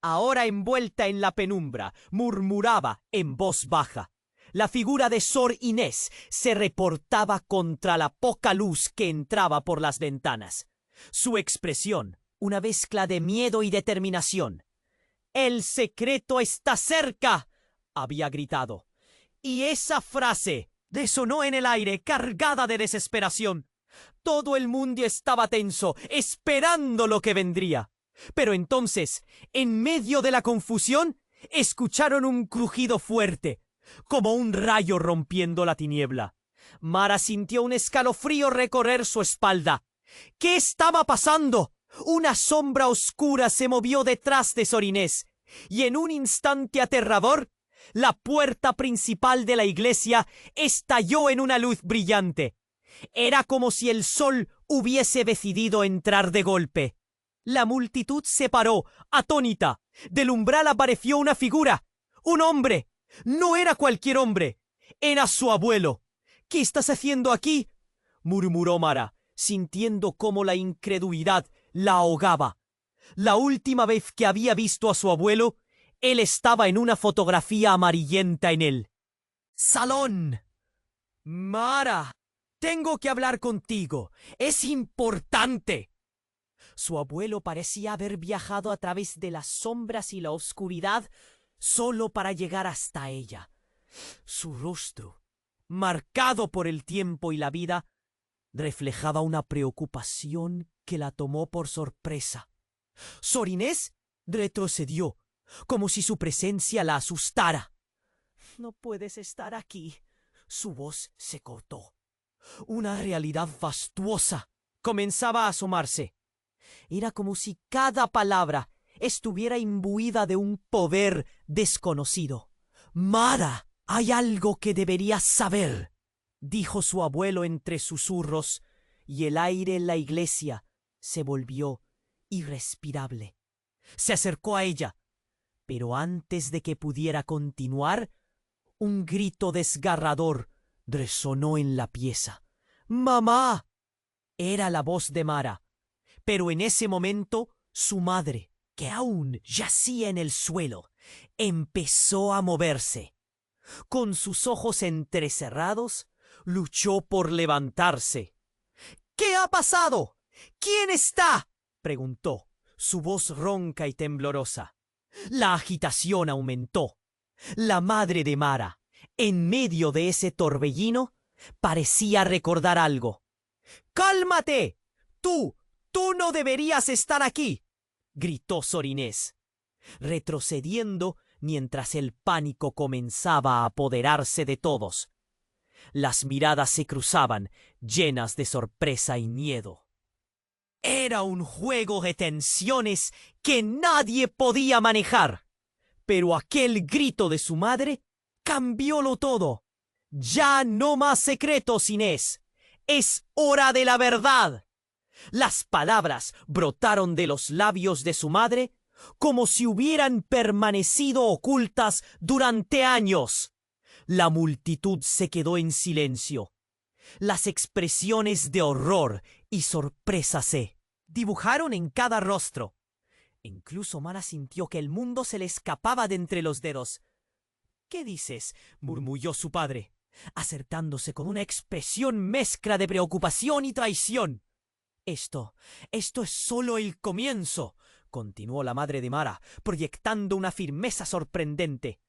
ahora envuelta en la penumbra, murmuraba en voz baja. La figura de Sor Inés se reportaba contra la poca luz que entraba por las ventanas. Su expresión, una mezcla de miedo y determinación. «¡El secreto está cerca!», había gritado. Y esa frase resonó en el aire, cargada de desesperación. Todo el mundo estaba tenso, esperando lo que vendría. Pero entonces, en medio de la confusión, escucharon un crujido fuerte, como un rayo rompiendo la tiniebla. Mara sintió un escalofrío recorrer su espalda. ¿Qué estaba pasando? Una sombra oscura se movió detrás de Sor Inés, y en un instante aterrador, la puerta principal de la iglesia estalló en una luz brillante. Era como si el sol hubiese decidido entrar de golpe. La multitud se paró, atónita. Del umbral apareció una figura, un hombre. No era cualquier hombre, era su abuelo. «¿Qué estás haciendo aquí?», murmuró Mara, sintiendo cómo la incredulidad la ahogaba. La última vez que había visto a su abuelo, él estaba en una fotografía amarillenta en el salón. «Mara, tengo que hablar contigo. Es importante». Su abuelo parecía haber viajado a través de las sombras y la oscuridad solo para llegar hasta ella. Su rostro, marcado por el tiempo y la vida, reflejaba una preocupación que la tomó por sorpresa. Sor Inés retrocedió, como si su presencia la asustara. «No puedes estar aquí». Su voz se cortó. Una realidad fastuosa comenzaba a asomarse. Era como si cada palabra estuviera imbuida de un poder desconocido. «Mara, hay algo que deberías saber», dijo su abuelo entre susurros, y el aire en la iglesia se volvió irrespirable. Se acercó a ella, pero antes de que pudiera continuar, un grito desgarrador resonó en la pieza. «¡Mamá!». Era la voz de Mara, pero en ese momento su madre, que aún yacía en el suelo, empezó a moverse. Con sus ojos entrecerrados, luchó por levantarse. «¿Qué ha pasado? ¿Quién está?», preguntó, su voz ronca y temblorosa. La agitación aumentó. La madre de Mara, en medio de ese torbellino, parecía recordar algo. «¡Cálmate! ¡Tú no deberías estar aquí!», gritó Sor Inés, retrocediendo mientras el pánico comenzaba a apoderarse de todos. Las miradas se cruzaban, llenas de sorpresa y miedo. Era un juego de tensiones que nadie podía manejar. Pero aquel grito de su madre cambiólo todo. «Ya no más secretos, Inés. Es hora de la verdad». Las palabras brotaron de los labios de su madre como si hubieran permanecido ocultas durante años. La multitud se quedó en silencio. Las expresiones de horror y sorpresa se dibujaron en cada rostro. Incluso Mara sintió que el mundo se le escapaba de entre los dedos. ¿Qué dices?, murmulló su padre, acercándose con una expresión mezcla de preocupación y traición. Esto es solo el comienzo, continuó la madre de Mara, proyectando una firmeza sorprendente.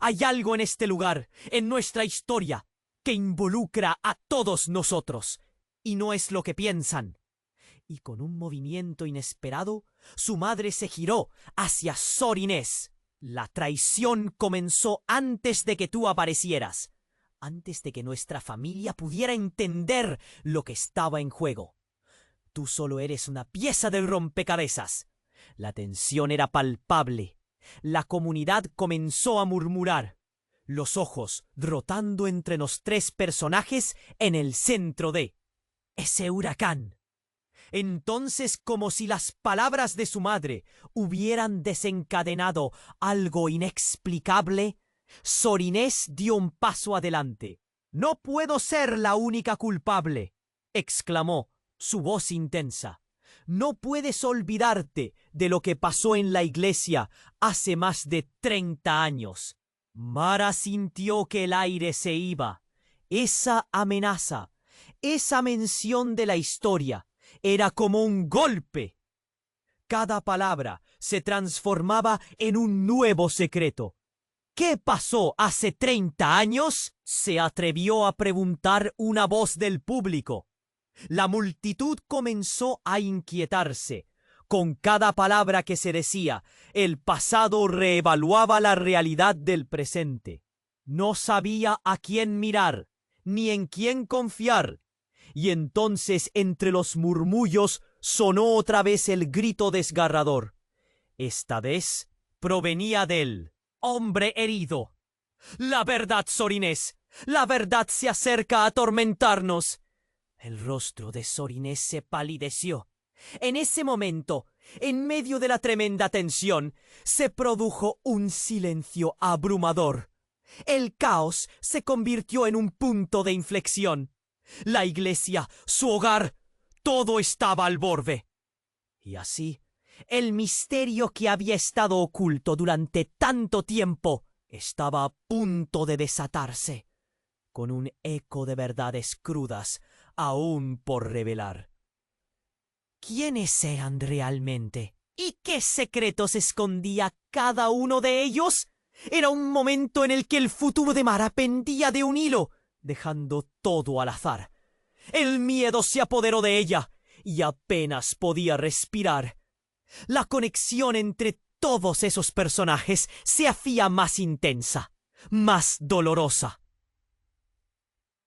Hay algo en este lugar, en nuestra historia, que involucra a todos nosotros, y no es lo que piensan. Y con un movimiento inesperado, su madre se giró hacia Sor Inés. La traición comenzó antes de que tú aparecieras, antes de que nuestra familia pudiera entender lo que estaba en juego. Tú solo eres una pieza del rompecabezas. La tensión era palpable. La comunidad comenzó a murmurar, los ojos rotando entre los tres personajes en el centro de ese huracán. Entonces, como si las palabras de su madre hubieran desencadenado algo inexplicable, Sor Inés dio un paso adelante. «No puedo ser la única culpable», exclamó, su voz intensa. «No puedes olvidarte de lo que pasó en la iglesia hace más de 30 años». Mara sintió que el aire se iba. Esa amenaza, esa mención de la historia, era como un golpe. Cada palabra se transformaba en un nuevo secreto. ¿Qué pasó hace 30 años?, se atrevió a preguntar una voz del público. La multitud comenzó a inquietarse. Con cada palabra que se decía, el pasado reevaluaba la realidad del presente. No sabía a quién mirar, ni en quién confiar. Y entonces entre los murmullos sonó otra vez el grito desgarrador. Esta vez provenía del hombre herido. «La verdad, Sor Inés, la verdad se acerca a atormentarnos». El rostro de Sor Inés se palideció. En ese momento, en medio de la tremenda tensión, se produjo un silencio abrumador. El caos se convirtió en un punto de inflexión. La iglesia, su hogar, todo estaba al borde. Y así, el misterio que había estado oculto durante tanto tiempo estaba a punto de desatarse, con un eco de verdades crudas aún por revelar. ¿Quiénes eran realmente? ¿Y qué secretos escondía cada uno de ellos? Era un momento en el que el futuro de Mara pendía de un hilo, dejando todo al azar. El miedo se apoderó de ella y apenas podía respirar. La conexión entre todos esos personajes se hacía más intensa, más dolorosa.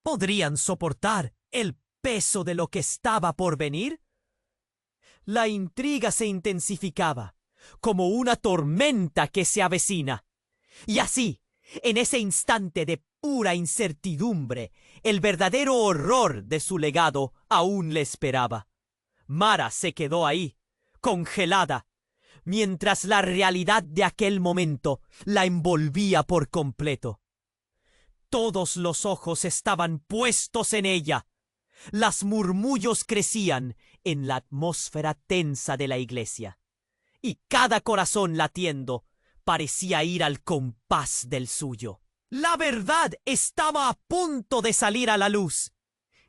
¿Podrían soportar el peso de lo que estaba por venir? La intriga se intensificaba, como una tormenta que se avecina. Y así, en ese instante de pura incertidumbre, el verdadero horror de su legado aún le esperaba. Mara se quedó ahí, congelada, mientras la realidad de aquel momento la envolvía por completo. Todos los ojos estaban puestos en ella. Las murmullos crecían en la atmósfera tensa de la iglesia, y cada corazón latiendo parecía ir al compás del suyo. La verdad estaba a punto de salir a la luz.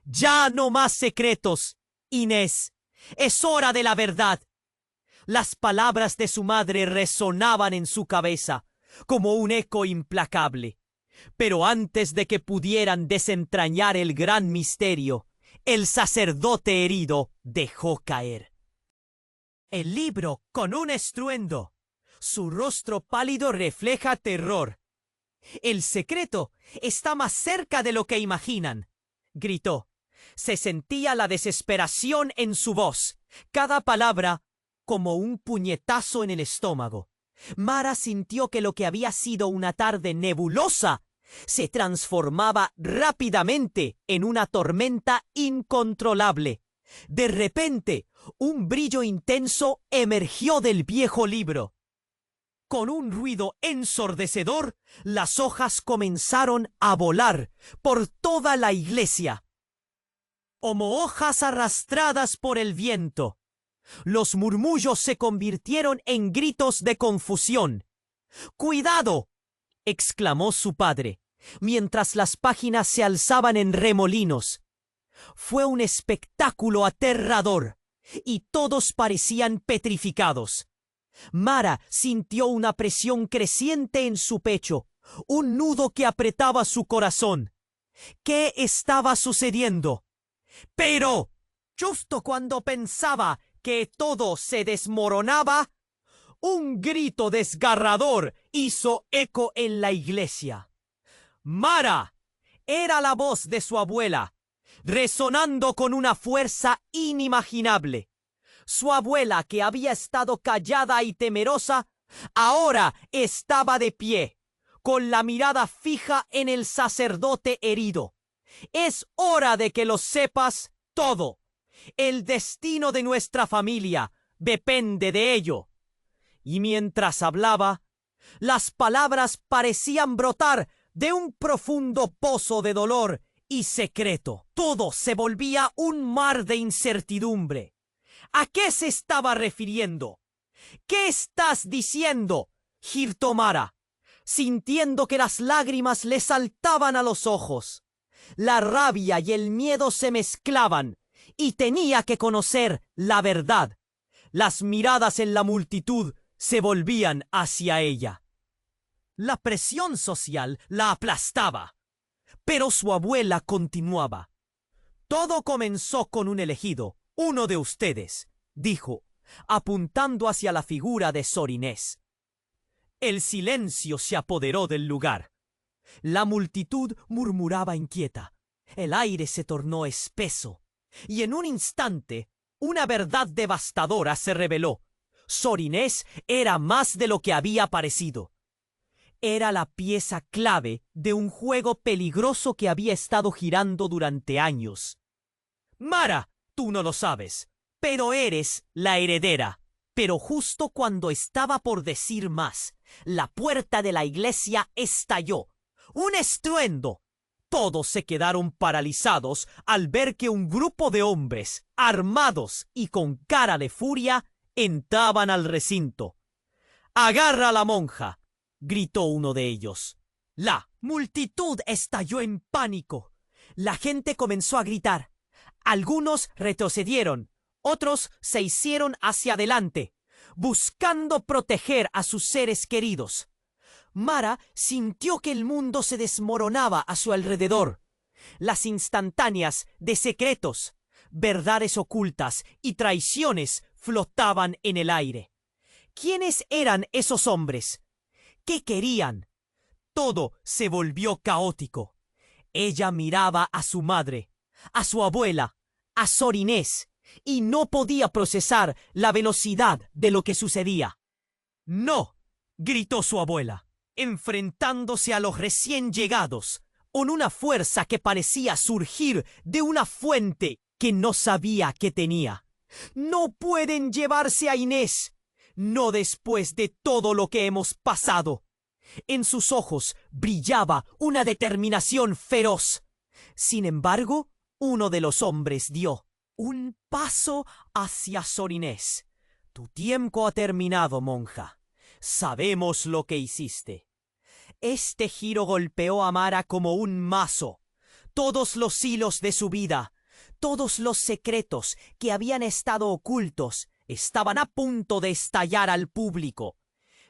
Ya no más secretos, Inés. Es hora de la verdad. Las palabras de su madre resonaban en su cabeza como un eco implacable. Pero antes de que pudieran desentrañar el gran misterio, el sacerdote herido dejó caer el libro con un estruendo. Su rostro pálido refleja terror. «El secreto está más cerca de lo que imaginan», gritó. Se sentía la desesperación en su voz, cada palabra como un puñetazo en el estómago. Mara sintió que lo que había sido una tarde nebulosa se transformaba rápidamente en una tormenta incontrolable. De repente, un brillo intenso emergió del viejo libro. Con un ruido ensordecedor, las hojas comenzaron a volar por toda la iglesia, como hojas arrastradas por el viento. Los murmullos se convirtieron en gritos de confusión. ¡Cuidado!, exclamó su padre, mientras las páginas se alzaban en remolinos. Fue un espectáculo aterrador, y todos parecían petrificados. Mara sintió una presión creciente en su pecho, un nudo que apretaba su corazón. ¿Qué estaba sucediendo? Pero, justo cuando pensaba que todo se desmoronaba, un grito desgarrador hizo eco en la iglesia. ¡Mara! Era la voz de su abuela, resonando con una fuerza inimaginable. Su abuela, que había estado callada y temerosa, ahora estaba de pie, con la mirada fija en el sacerdote herido. Es hora de que lo sepas todo. El destino de nuestra familia depende de ello. Y mientras hablaba, las palabras parecían brotar de un profundo pozo de dolor y secreto. Todo se volvía un mar de incertidumbre. ¿A qué se estaba refiriendo? ¿Qué estás diciendo? Gritó Mara, sintiendo que las lágrimas le saltaban a los ojos. La rabia y el miedo se mezclaban, y tenía que conocer la verdad. Las miradas en la multitud se volvían hacia ella. La presión social la aplastaba, pero su abuela continuaba. Todo comenzó con un elegido, uno de ustedes, dijo, apuntando hacia la figura de Sor Inés. El silencio se apoderó del lugar. La multitud murmuraba inquieta. El aire se tornó espeso, y en un instante una verdad devastadora se reveló. Sor Inés era más de lo que había parecido. Era la pieza clave de un juego peligroso que había estado girando durante años. Mara, tú no lo sabes, pero eres la heredera. Pero justo cuando estaba por decir más, la puerta de la iglesia estalló. ¡Un estruendo! Todos se quedaron paralizados al ver que un grupo de hombres, armados y con cara de furia, entraban al recinto. ¡Agarra a la monja!, gritó uno de ellos. La multitud estalló en pánico. La gente comenzó a gritar. Algunos retrocedieron, otros se hicieron hacia adelante, buscando proteger a sus seres queridos. Mara sintió que el mundo se desmoronaba a su alrededor. Las instantáneas de secretos, verdades ocultas y traiciones flotaban en el aire. ¿Quiénes eran esos hombres? ¿Qué querían? Todo se volvió caótico. Ella miraba a su madre, a su abuela, a Sor Inés, y no podía procesar la velocidad de lo que sucedía. ¡No!, gritó su abuela, enfrentándose a los recién llegados, con una fuerza que parecía surgir de una fuente que no sabía que tenía. ¡No pueden llevarse a Inés! ¡No después de todo lo que hemos pasado! En sus ojos brillaba una determinación feroz. Sin embargo, uno de los hombres dio un paso hacia Sor Inés. Tu tiempo ha terminado, monja. Sabemos lo que hiciste. Este giro golpeó a Mara como un mazo. Todos los hilos de su vida, todos los secretos que habían estado ocultos, estaban a punto de estallar al público.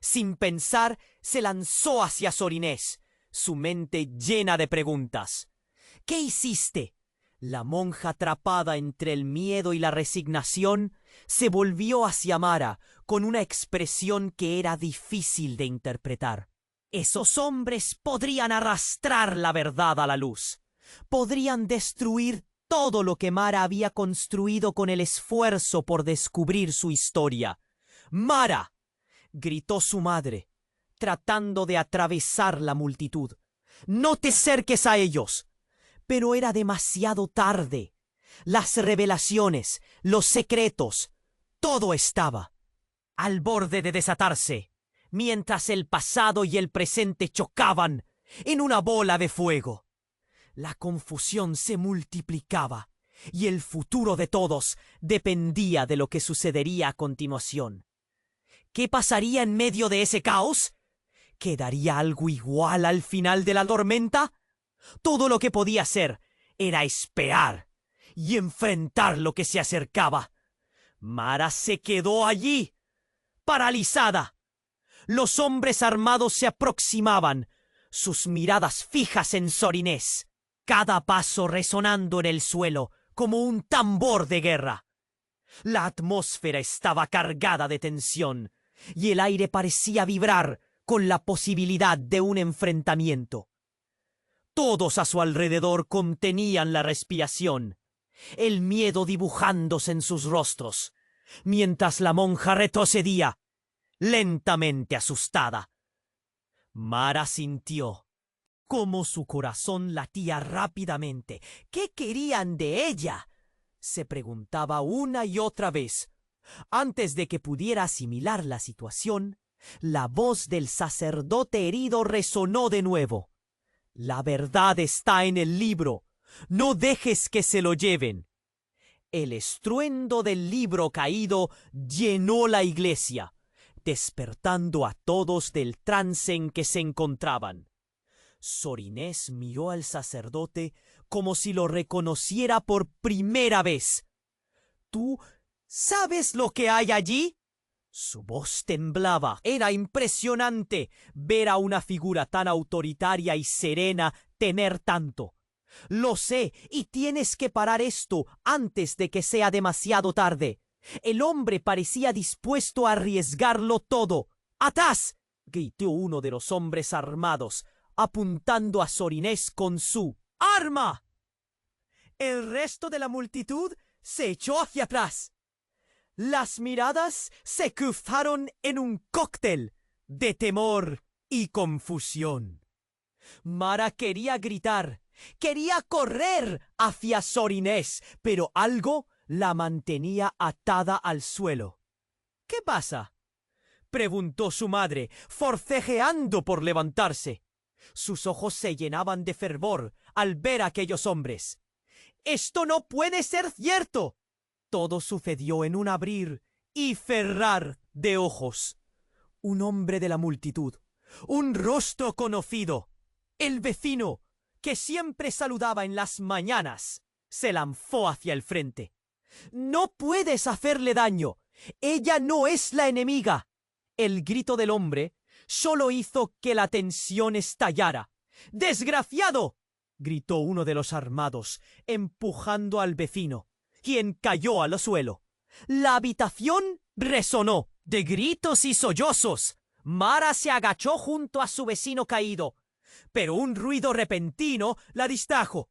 Sin pensar, se lanzó hacia Sor Inés, su mente llena de preguntas. ¿Qué hiciste? La monja, atrapada entre el miedo y la resignación, se volvió hacia Mara con una expresión que era difícil de interpretar. Esos hombres podrían arrastrar la verdad a la luz. Podrían destruir todo lo que Mara había construido con el esfuerzo por descubrir su historia. ¡Mara!, gritó su madre, tratando de atravesar la multitud. ¡No te acerques a ellos! Pero era demasiado tarde. Las revelaciones, los secretos, todo estaba al borde de desatarse, mientras el pasado y el presente chocaban en una bola de fuego. La confusión se multiplicaba y el futuro de todos dependía de lo que sucedería a continuación. ¿Qué pasaría en medio de ese caos? ¿Quedaría algo igual al final de la tormenta? Todo lo que podía hacer era esperar y enfrentar lo que se acercaba. Mara se quedó allí, paralizada. Los hombres armados se aproximaban, sus miradas fijas en Sor Inés, cada paso resonando en el suelo como un tambor de guerra. La atmósfera estaba cargada de tensión y el aire parecía vibrar con la posibilidad de un enfrentamiento. Todos a su alrededor contenían la respiración, el miedo dibujándose en sus rostros, mientras la monja retrocedía, lentamente asustada. Mara sintió cómo su corazón latía rápidamente. ¿Qué querían de ella?, se preguntaba una y otra vez. Antes de que pudiera asimilar la situación, la voz del sacerdote herido resonó de nuevo. La verdad está en el libro. No dejes que se lo lleven. El estruendo del libro caído llenó la iglesia, despertando a todos del trance en que se encontraban. Sor Inés miró al sacerdote como si lo reconociera por primera vez. ¿Tú sabes lo que hay allí? Su voz temblaba. Era impresionante ver a una figura tan autoritaria y serena temer tanto. Lo sé, y tienes que parar esto antes de que sea demasiado tarde. El hombre parecía dispuesto a arriesgarlo todo. ¡Atrás!, gritó uno de los hombres armados, apuntando a Sor Inés con su arma. El resto de la multitud se echó hacia atrás. Las miradas se cruzaron en un cóctel de temor y confusión. Mara quería gritar, quería correr hacia Sor Inés, pero algo la mantenía atada al suelo. ¿Qué pasa?, preguntó su madre, forcejeando por levantarse. Sus ojos se llenaban de fervor al ver a aquellos hombres. ¡Esto no puede ser cierto! Todo sucedió en un abrir y cerrar de ojos. Un hombre de la multitud, un rostro conocido, el vecino que siempre saludaba en las mañanas, se lanzó hacia el frente. «¡No puedes hacerle daño! ¡Ella no es la enemiga!». El grito del hombre solo hizo que la tensión estallara. «¡Desgraciado!», gritó uno de los armados, empujando al vecino, quien cayó al suelo. La habitación resonó de gritos y sollozos. Mara se agachó junto a su vecino caído, pero un ruido repentino la distrajo.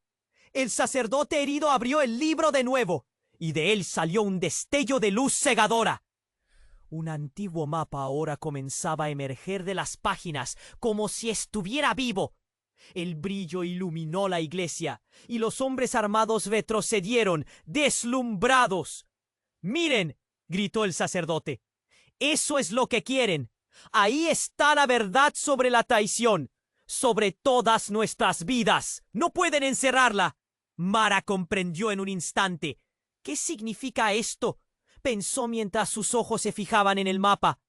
El sacerdote herido abrió el libro de nuevo, y de él salió un destello de luz cegadora. Un antiguo mapa ahora comenzaba a emerger de las páginas como si estuviera vivo. El brillo iluminó la iglesia, y los hombres armados retrocedieron, deslumbrados. «¡Miren!», gritó el sacerdote. «Eso es lo que quieren. Ahí está la verdad sobre la traición, sobre todas nuestras vidas. No pueden encerrarla». Mara comprendió en un instante. «¿Qué significa esto?», pensó mientras sus ojos se fijaban en el mapa.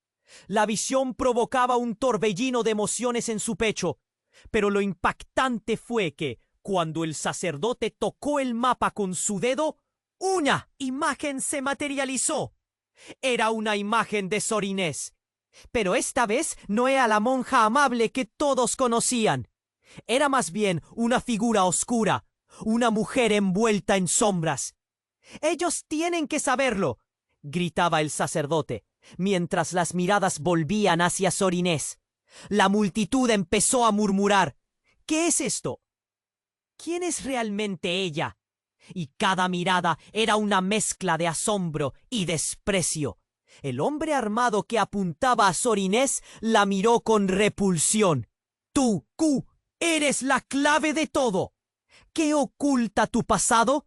La visión provocaba un torbellino de emociones en su pecho, pero lo impactante fue que, cuando el sacerdote tocó el mapa con su dedo, una imagen se materializó. Era una imagen de Sor Inés, pero esta vez no era la monja amable que todos conocían. Era más bien una figura oscura, una mujer envuelta en sombras. «Ellos tienen que saberlo», gritaba el sacerdote, mientras las miradas volvían hacia Sor Inés. La multitud empezó a murmurar: «¿Qué es esto? ¿Quién es realmente ella?». Y cada mirada era una mezcla de asombro y desprecio. El hombre armado que apuntaba a Sor Inés la miró con repulsión. «Tú eres la clave de todo. ¿Qué oculta tu pasado?».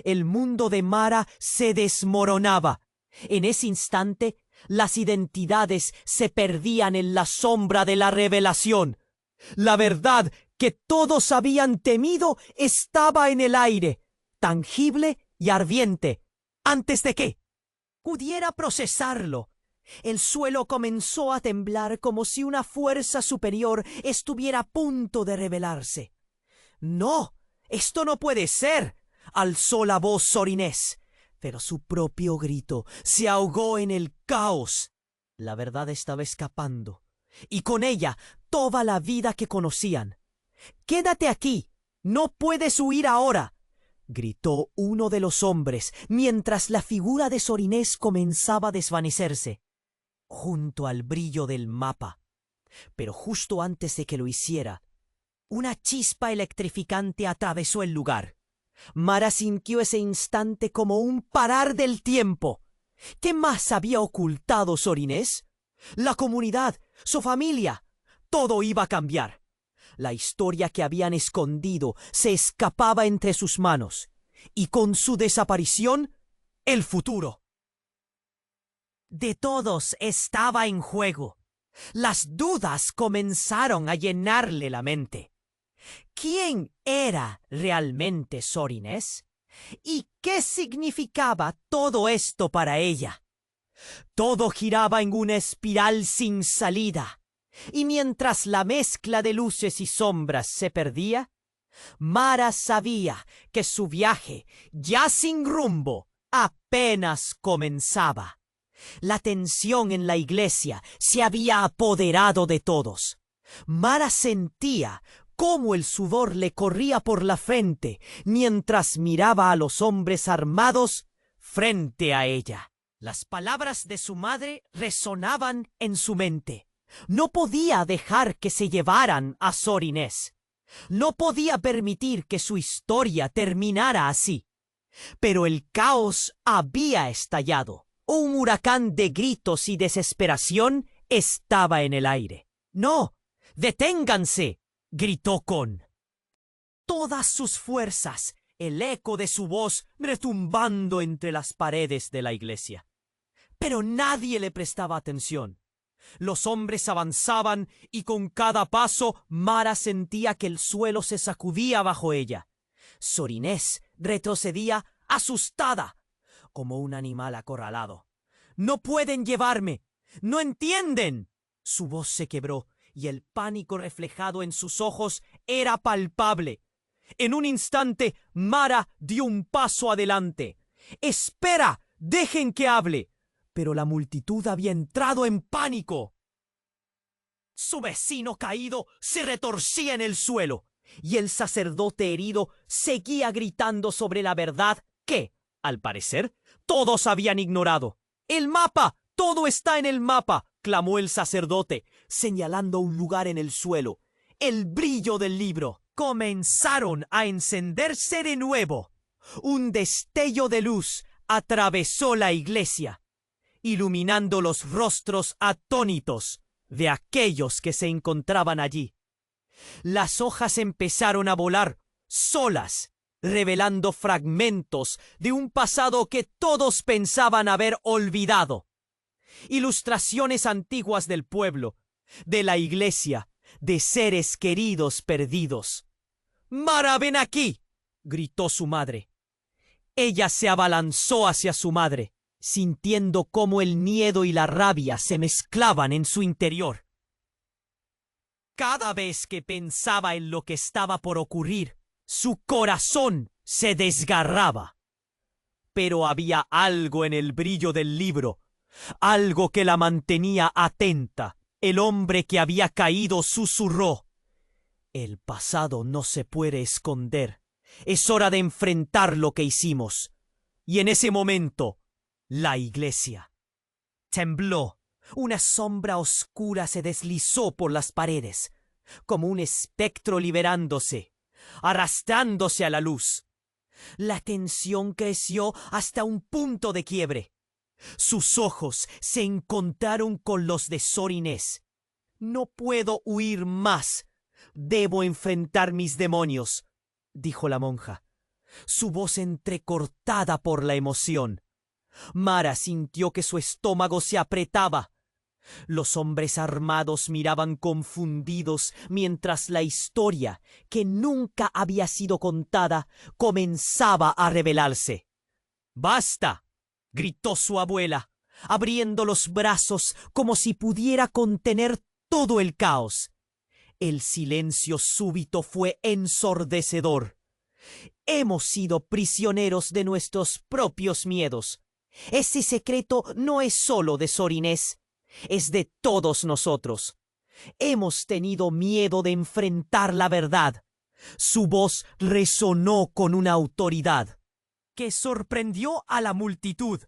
El mundo de Mara se desmoronaba. En ese instante, las identidades se perdían en la sombra de la revelación. La verdad que todos habían temido estaba en el aire, tangible y ardiente, antes de que pudiera procesarlo. El suelo comenzó a temblar como si una fuerza superior estuviera a punto de revelarse. «¡No! ¡Esto no puede ser!», alzó la voz Sor Inés, pero su propio grito se ahogó en el caos. La verdad estaba escapando, y con ella toda la vida que conocían. «¡Quédate aquí! ¡No puedes huir ahora!», gritó uno de los hombres, mientras la figura de Sor Inés comenzaba a desvanecerse junto al brillo del mapa. Pero justo antes de que lo hiciera, una chispa electrificante atravesó el lugar. Mara sintió ese instante como un parar del tiempo. ¿Qué más había ocultado Sor Inés? La comunidad, su familia, todo iba a cambiar. La historia que habían escondido se escapaba entre sus manos, y con su desaparición, el futuro de todos estaba en juego. Las dudas comenzaron a llenarle la mente. ¿Quién era realmente Sor Inés? ¿Y qué significaba todo esto para ella? Todo giraba en una espiral sin salida, y mientras la mezcla de luces y sombras se perdía, Mara sabía que su viaje, ya sin rumbo, apenas comenzaba. La tensión en la iglesia se había apoderado de todos. Mara sentía cómo el sudor le corría por la frente mientras miraba a los hombres armados frente a ella. Las palabras de su madre resonaban en su mente. No podía dejar que se llevaran a Sor Inés. No podía permitir que su historia terminara así. Pero el caos había estallado. Un huracán de gritos y desesperación estaba en el aire. «¡No! ¡Deténganse!», gritó con todas sus fuerzas, el eco de su voz retumbando entre las paredes de la iglesia. Pero nadie le prestaba atención. Los hombres avanzaban y con cada paso Mara sentía que el suelo se sacudía bajo ella. Sor Inés retrocedía asustada, como un animal acorralado. «¡No pueden llevarme! ¡No entienden!». Su voz se quebró y el pánico reflejado en sus ojos era palpable. En un instante, Mara dio un paso adelante. «¡Espera! ¡Dejen que hable!». Pero la multitud había entrado en pánico. Su vecino caído se retorcía en el suelo, y el sacerdote herido seguía gritando sobre la verdad que, al parecer, todos habían ignorado. «¡El mapa! ¡Todo está en el mapa!», clamó el sacerdote, señalando un lugar en el suelo. El brillo del libro. Comenzaron a encenderse de nuevo. Un destello de luz atravesó la iglesia, iluminando los rostros atónitos de aquellos que se encontraban allí. Las hojas empezaron a volar solas, revelando fragmentos de un pasado que todos pensaban haber olvidado. Ilustraciones antiguas del pueblo, de la iglesia, de seres queridos perdidos. «¡Mara, ven aquí!», gritó su madre. Ella se abalanzó hacia su madre, sintiendo cómo el miedo y la rabia se mezclaban en su interior. Cada vez que pensaba en lo que estaba por ocurrir, su corazón se desgarraba. Pero había algo en el brillo del libro, algo que la mantenía atenta. El hombre que había caído susurró: «El pasado no se puede esconder. Es hora de enfrentar lo que hicimos». Y en ese momento, la iglesia tembló. Una sombra oscura se deslizó por las paredes, como un espectro liberándose, arrastrándose a la luz. La tensión creció hasta un punto de quiebre. Sus ojos se encontraron con los de Sor Inés. «No puedo huir más. Debo enfrentar mis demonios», dijo la monja, su voz entrecortada por la emoción. Mara sintió que su estómago se apretaba. Los hombres armados miraban confundidos mientras la historia, que nunca había sido contada, comenzaba a revelarse. «¡Basta!», gritó su abuela, abriendo los brazos como si pudiera contener todo el caos. El silencio súbito fue ensordecedor. Hemos sido prisioneros de nuestros propios miedos. Ese secreto no es solo de Sor Inés, es de todos nosotros. Hemos tenido miedo de enfrentar la verdad. Su voz resonó con una autoridad que sorprendió a la multitud.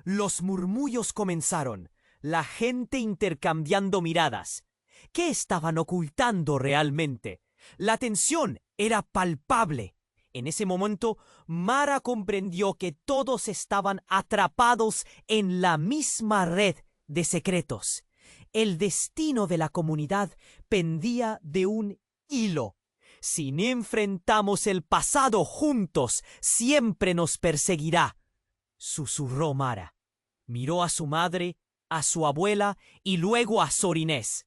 Los murmullos comenzaron, la gente intercambiando miradas. ¿Qué estaban ocultando realmente? La tensión era palpable. En ese momento, Mara comprendió que todos estaban atrapados en la misma red de secretos. El destino de la comunidad pendía de un hilo. Si no enfrentamos el pasado juntos, siempre nos perseguirá, susurró Mara. Miró a su madre, a su abuela y luego a Sor Inés.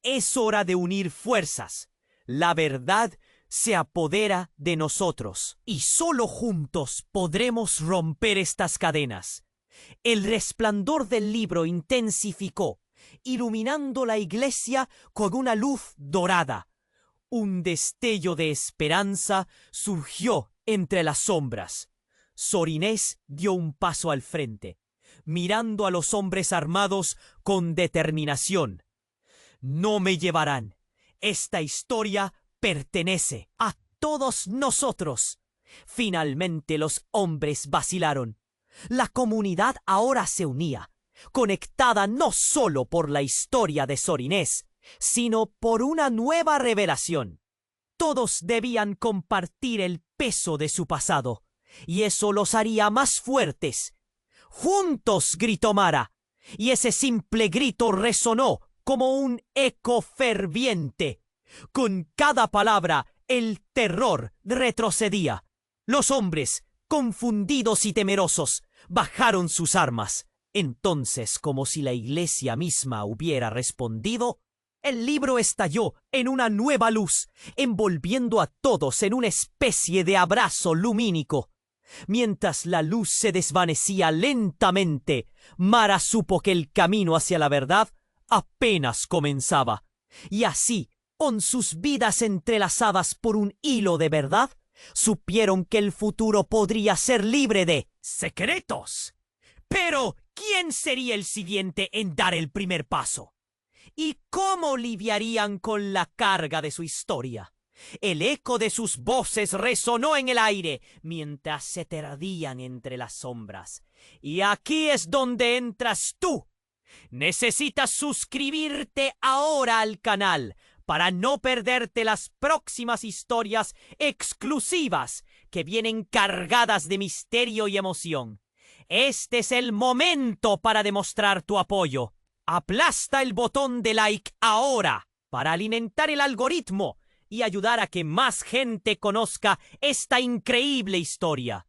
Es hora de unir fuerzas. La verdad se apodera de nosotros y solo juntos podremos romper estas cadenas. El resplandor del libro intensificó, iluminando la iglesia con una luz dorada. Un destello de esperanza surgió entre las sombras. Sor Inés dio un paso al frente, mirando a los hombres armados con determinación. No me llevarán. Esta historia pertenece a todos nosotros. Finalmente los hombres vacilaron. La comunidad ahora se unía, conectada no solo por la historia de Sor Inés, sino por una nueva revelación. Todos debían compartir el peso de su pasado, y eso los haría más fuertes. ¡Juntos!, gritó Mara, y ese simple grito resonó como un eco ferviente. Con cada palabra, el terror retrocedía. Los hombres, confundidos y temerosos, bajaron sus armas. Entonces, como si la iglesia misma hubiera respondido, el libro estalló en una nueva luz, envolviendo a todos en una especie de abrazo lumínico. Mientras la luz se desvanecía lentamente, Mara supo que el camino hacia la verdad apenas comenzaba. Y así, con sus vidas entrelazadas por un hilo de verdad, supieron que el futuro podría ser libre de secretos. Pero, ¿quién sería el siguiente en dar el primer paso? ¿Y cómo lidiarían con la carga de su historia? El eco de sus voces resonó en el aire mientras se perdían entre las sombras. Y aquí es donde entras tú. Necesitas suscribirte ahora al canal para no perderte las próximas historias exclusivas que vienen cargadas de misterio y emoción. Este es el momento para demostrar tu apoyo. Aplasta el botón de like ahora para alimentar el algoritmo y ayudar a que más gente conozca esta increíble historia.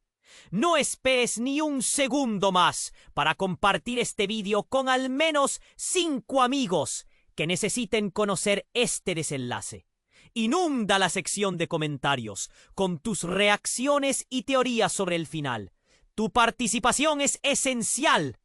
No esperes ni un segundo más para compartir este vídeo con al menos 5 amigos que necesiten conocer este desenlace. Inunda la sección de comentarios con tus reacciones y teorías sobre el final. Tu participación es esencial